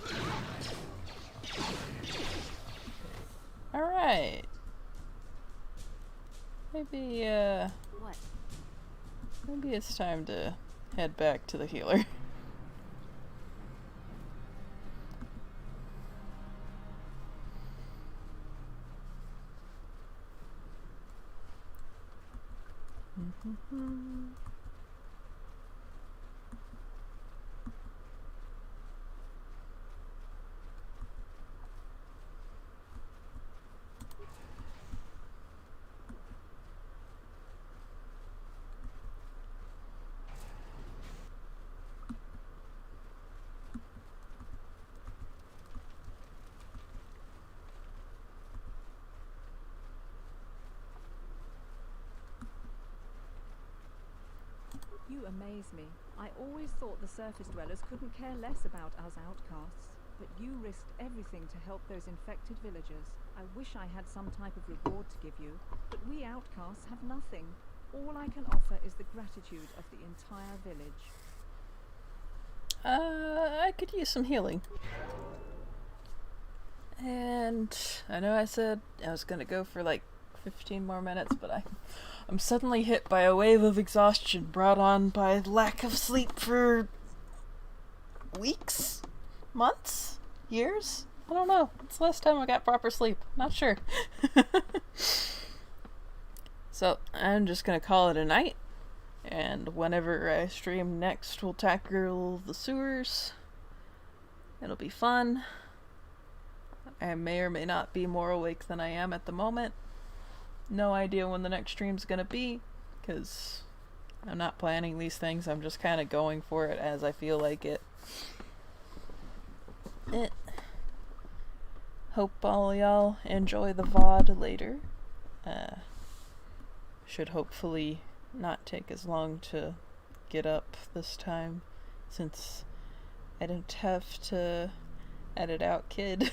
Alright. Maybe, What? maybe it's time to head back to the healer. You amaze me. I always thought the surface dwellers couldn't care less about us outcasts. But you risked everything to help those infected villagers. I wish I had some type of reward to give you, but we outcasts have nothing. All I can offer is the gratitude of the entire village. I could use some healing. And I know I said I was gonna go for like 15 more minutes, but I'm suddenly hit by a wave of exhaustion brought on by lack of sleep for weeks? Months? Years? I don't know. It's the last time I got proper sleep. Not sure. So I'm just gonna call it a night. And whenever I stream next, we'll tackle the sewers. It'll be fun. I may or may not be more awake than I am at the moment. No idea when the next stream's gonna be, because I'm not planning these things. I'm just kind of going for it as I feel like it. Hope all y'all enjoy the VOD later. Should hopefully not take as long to get up this time, since I didn't have to edit out Kid.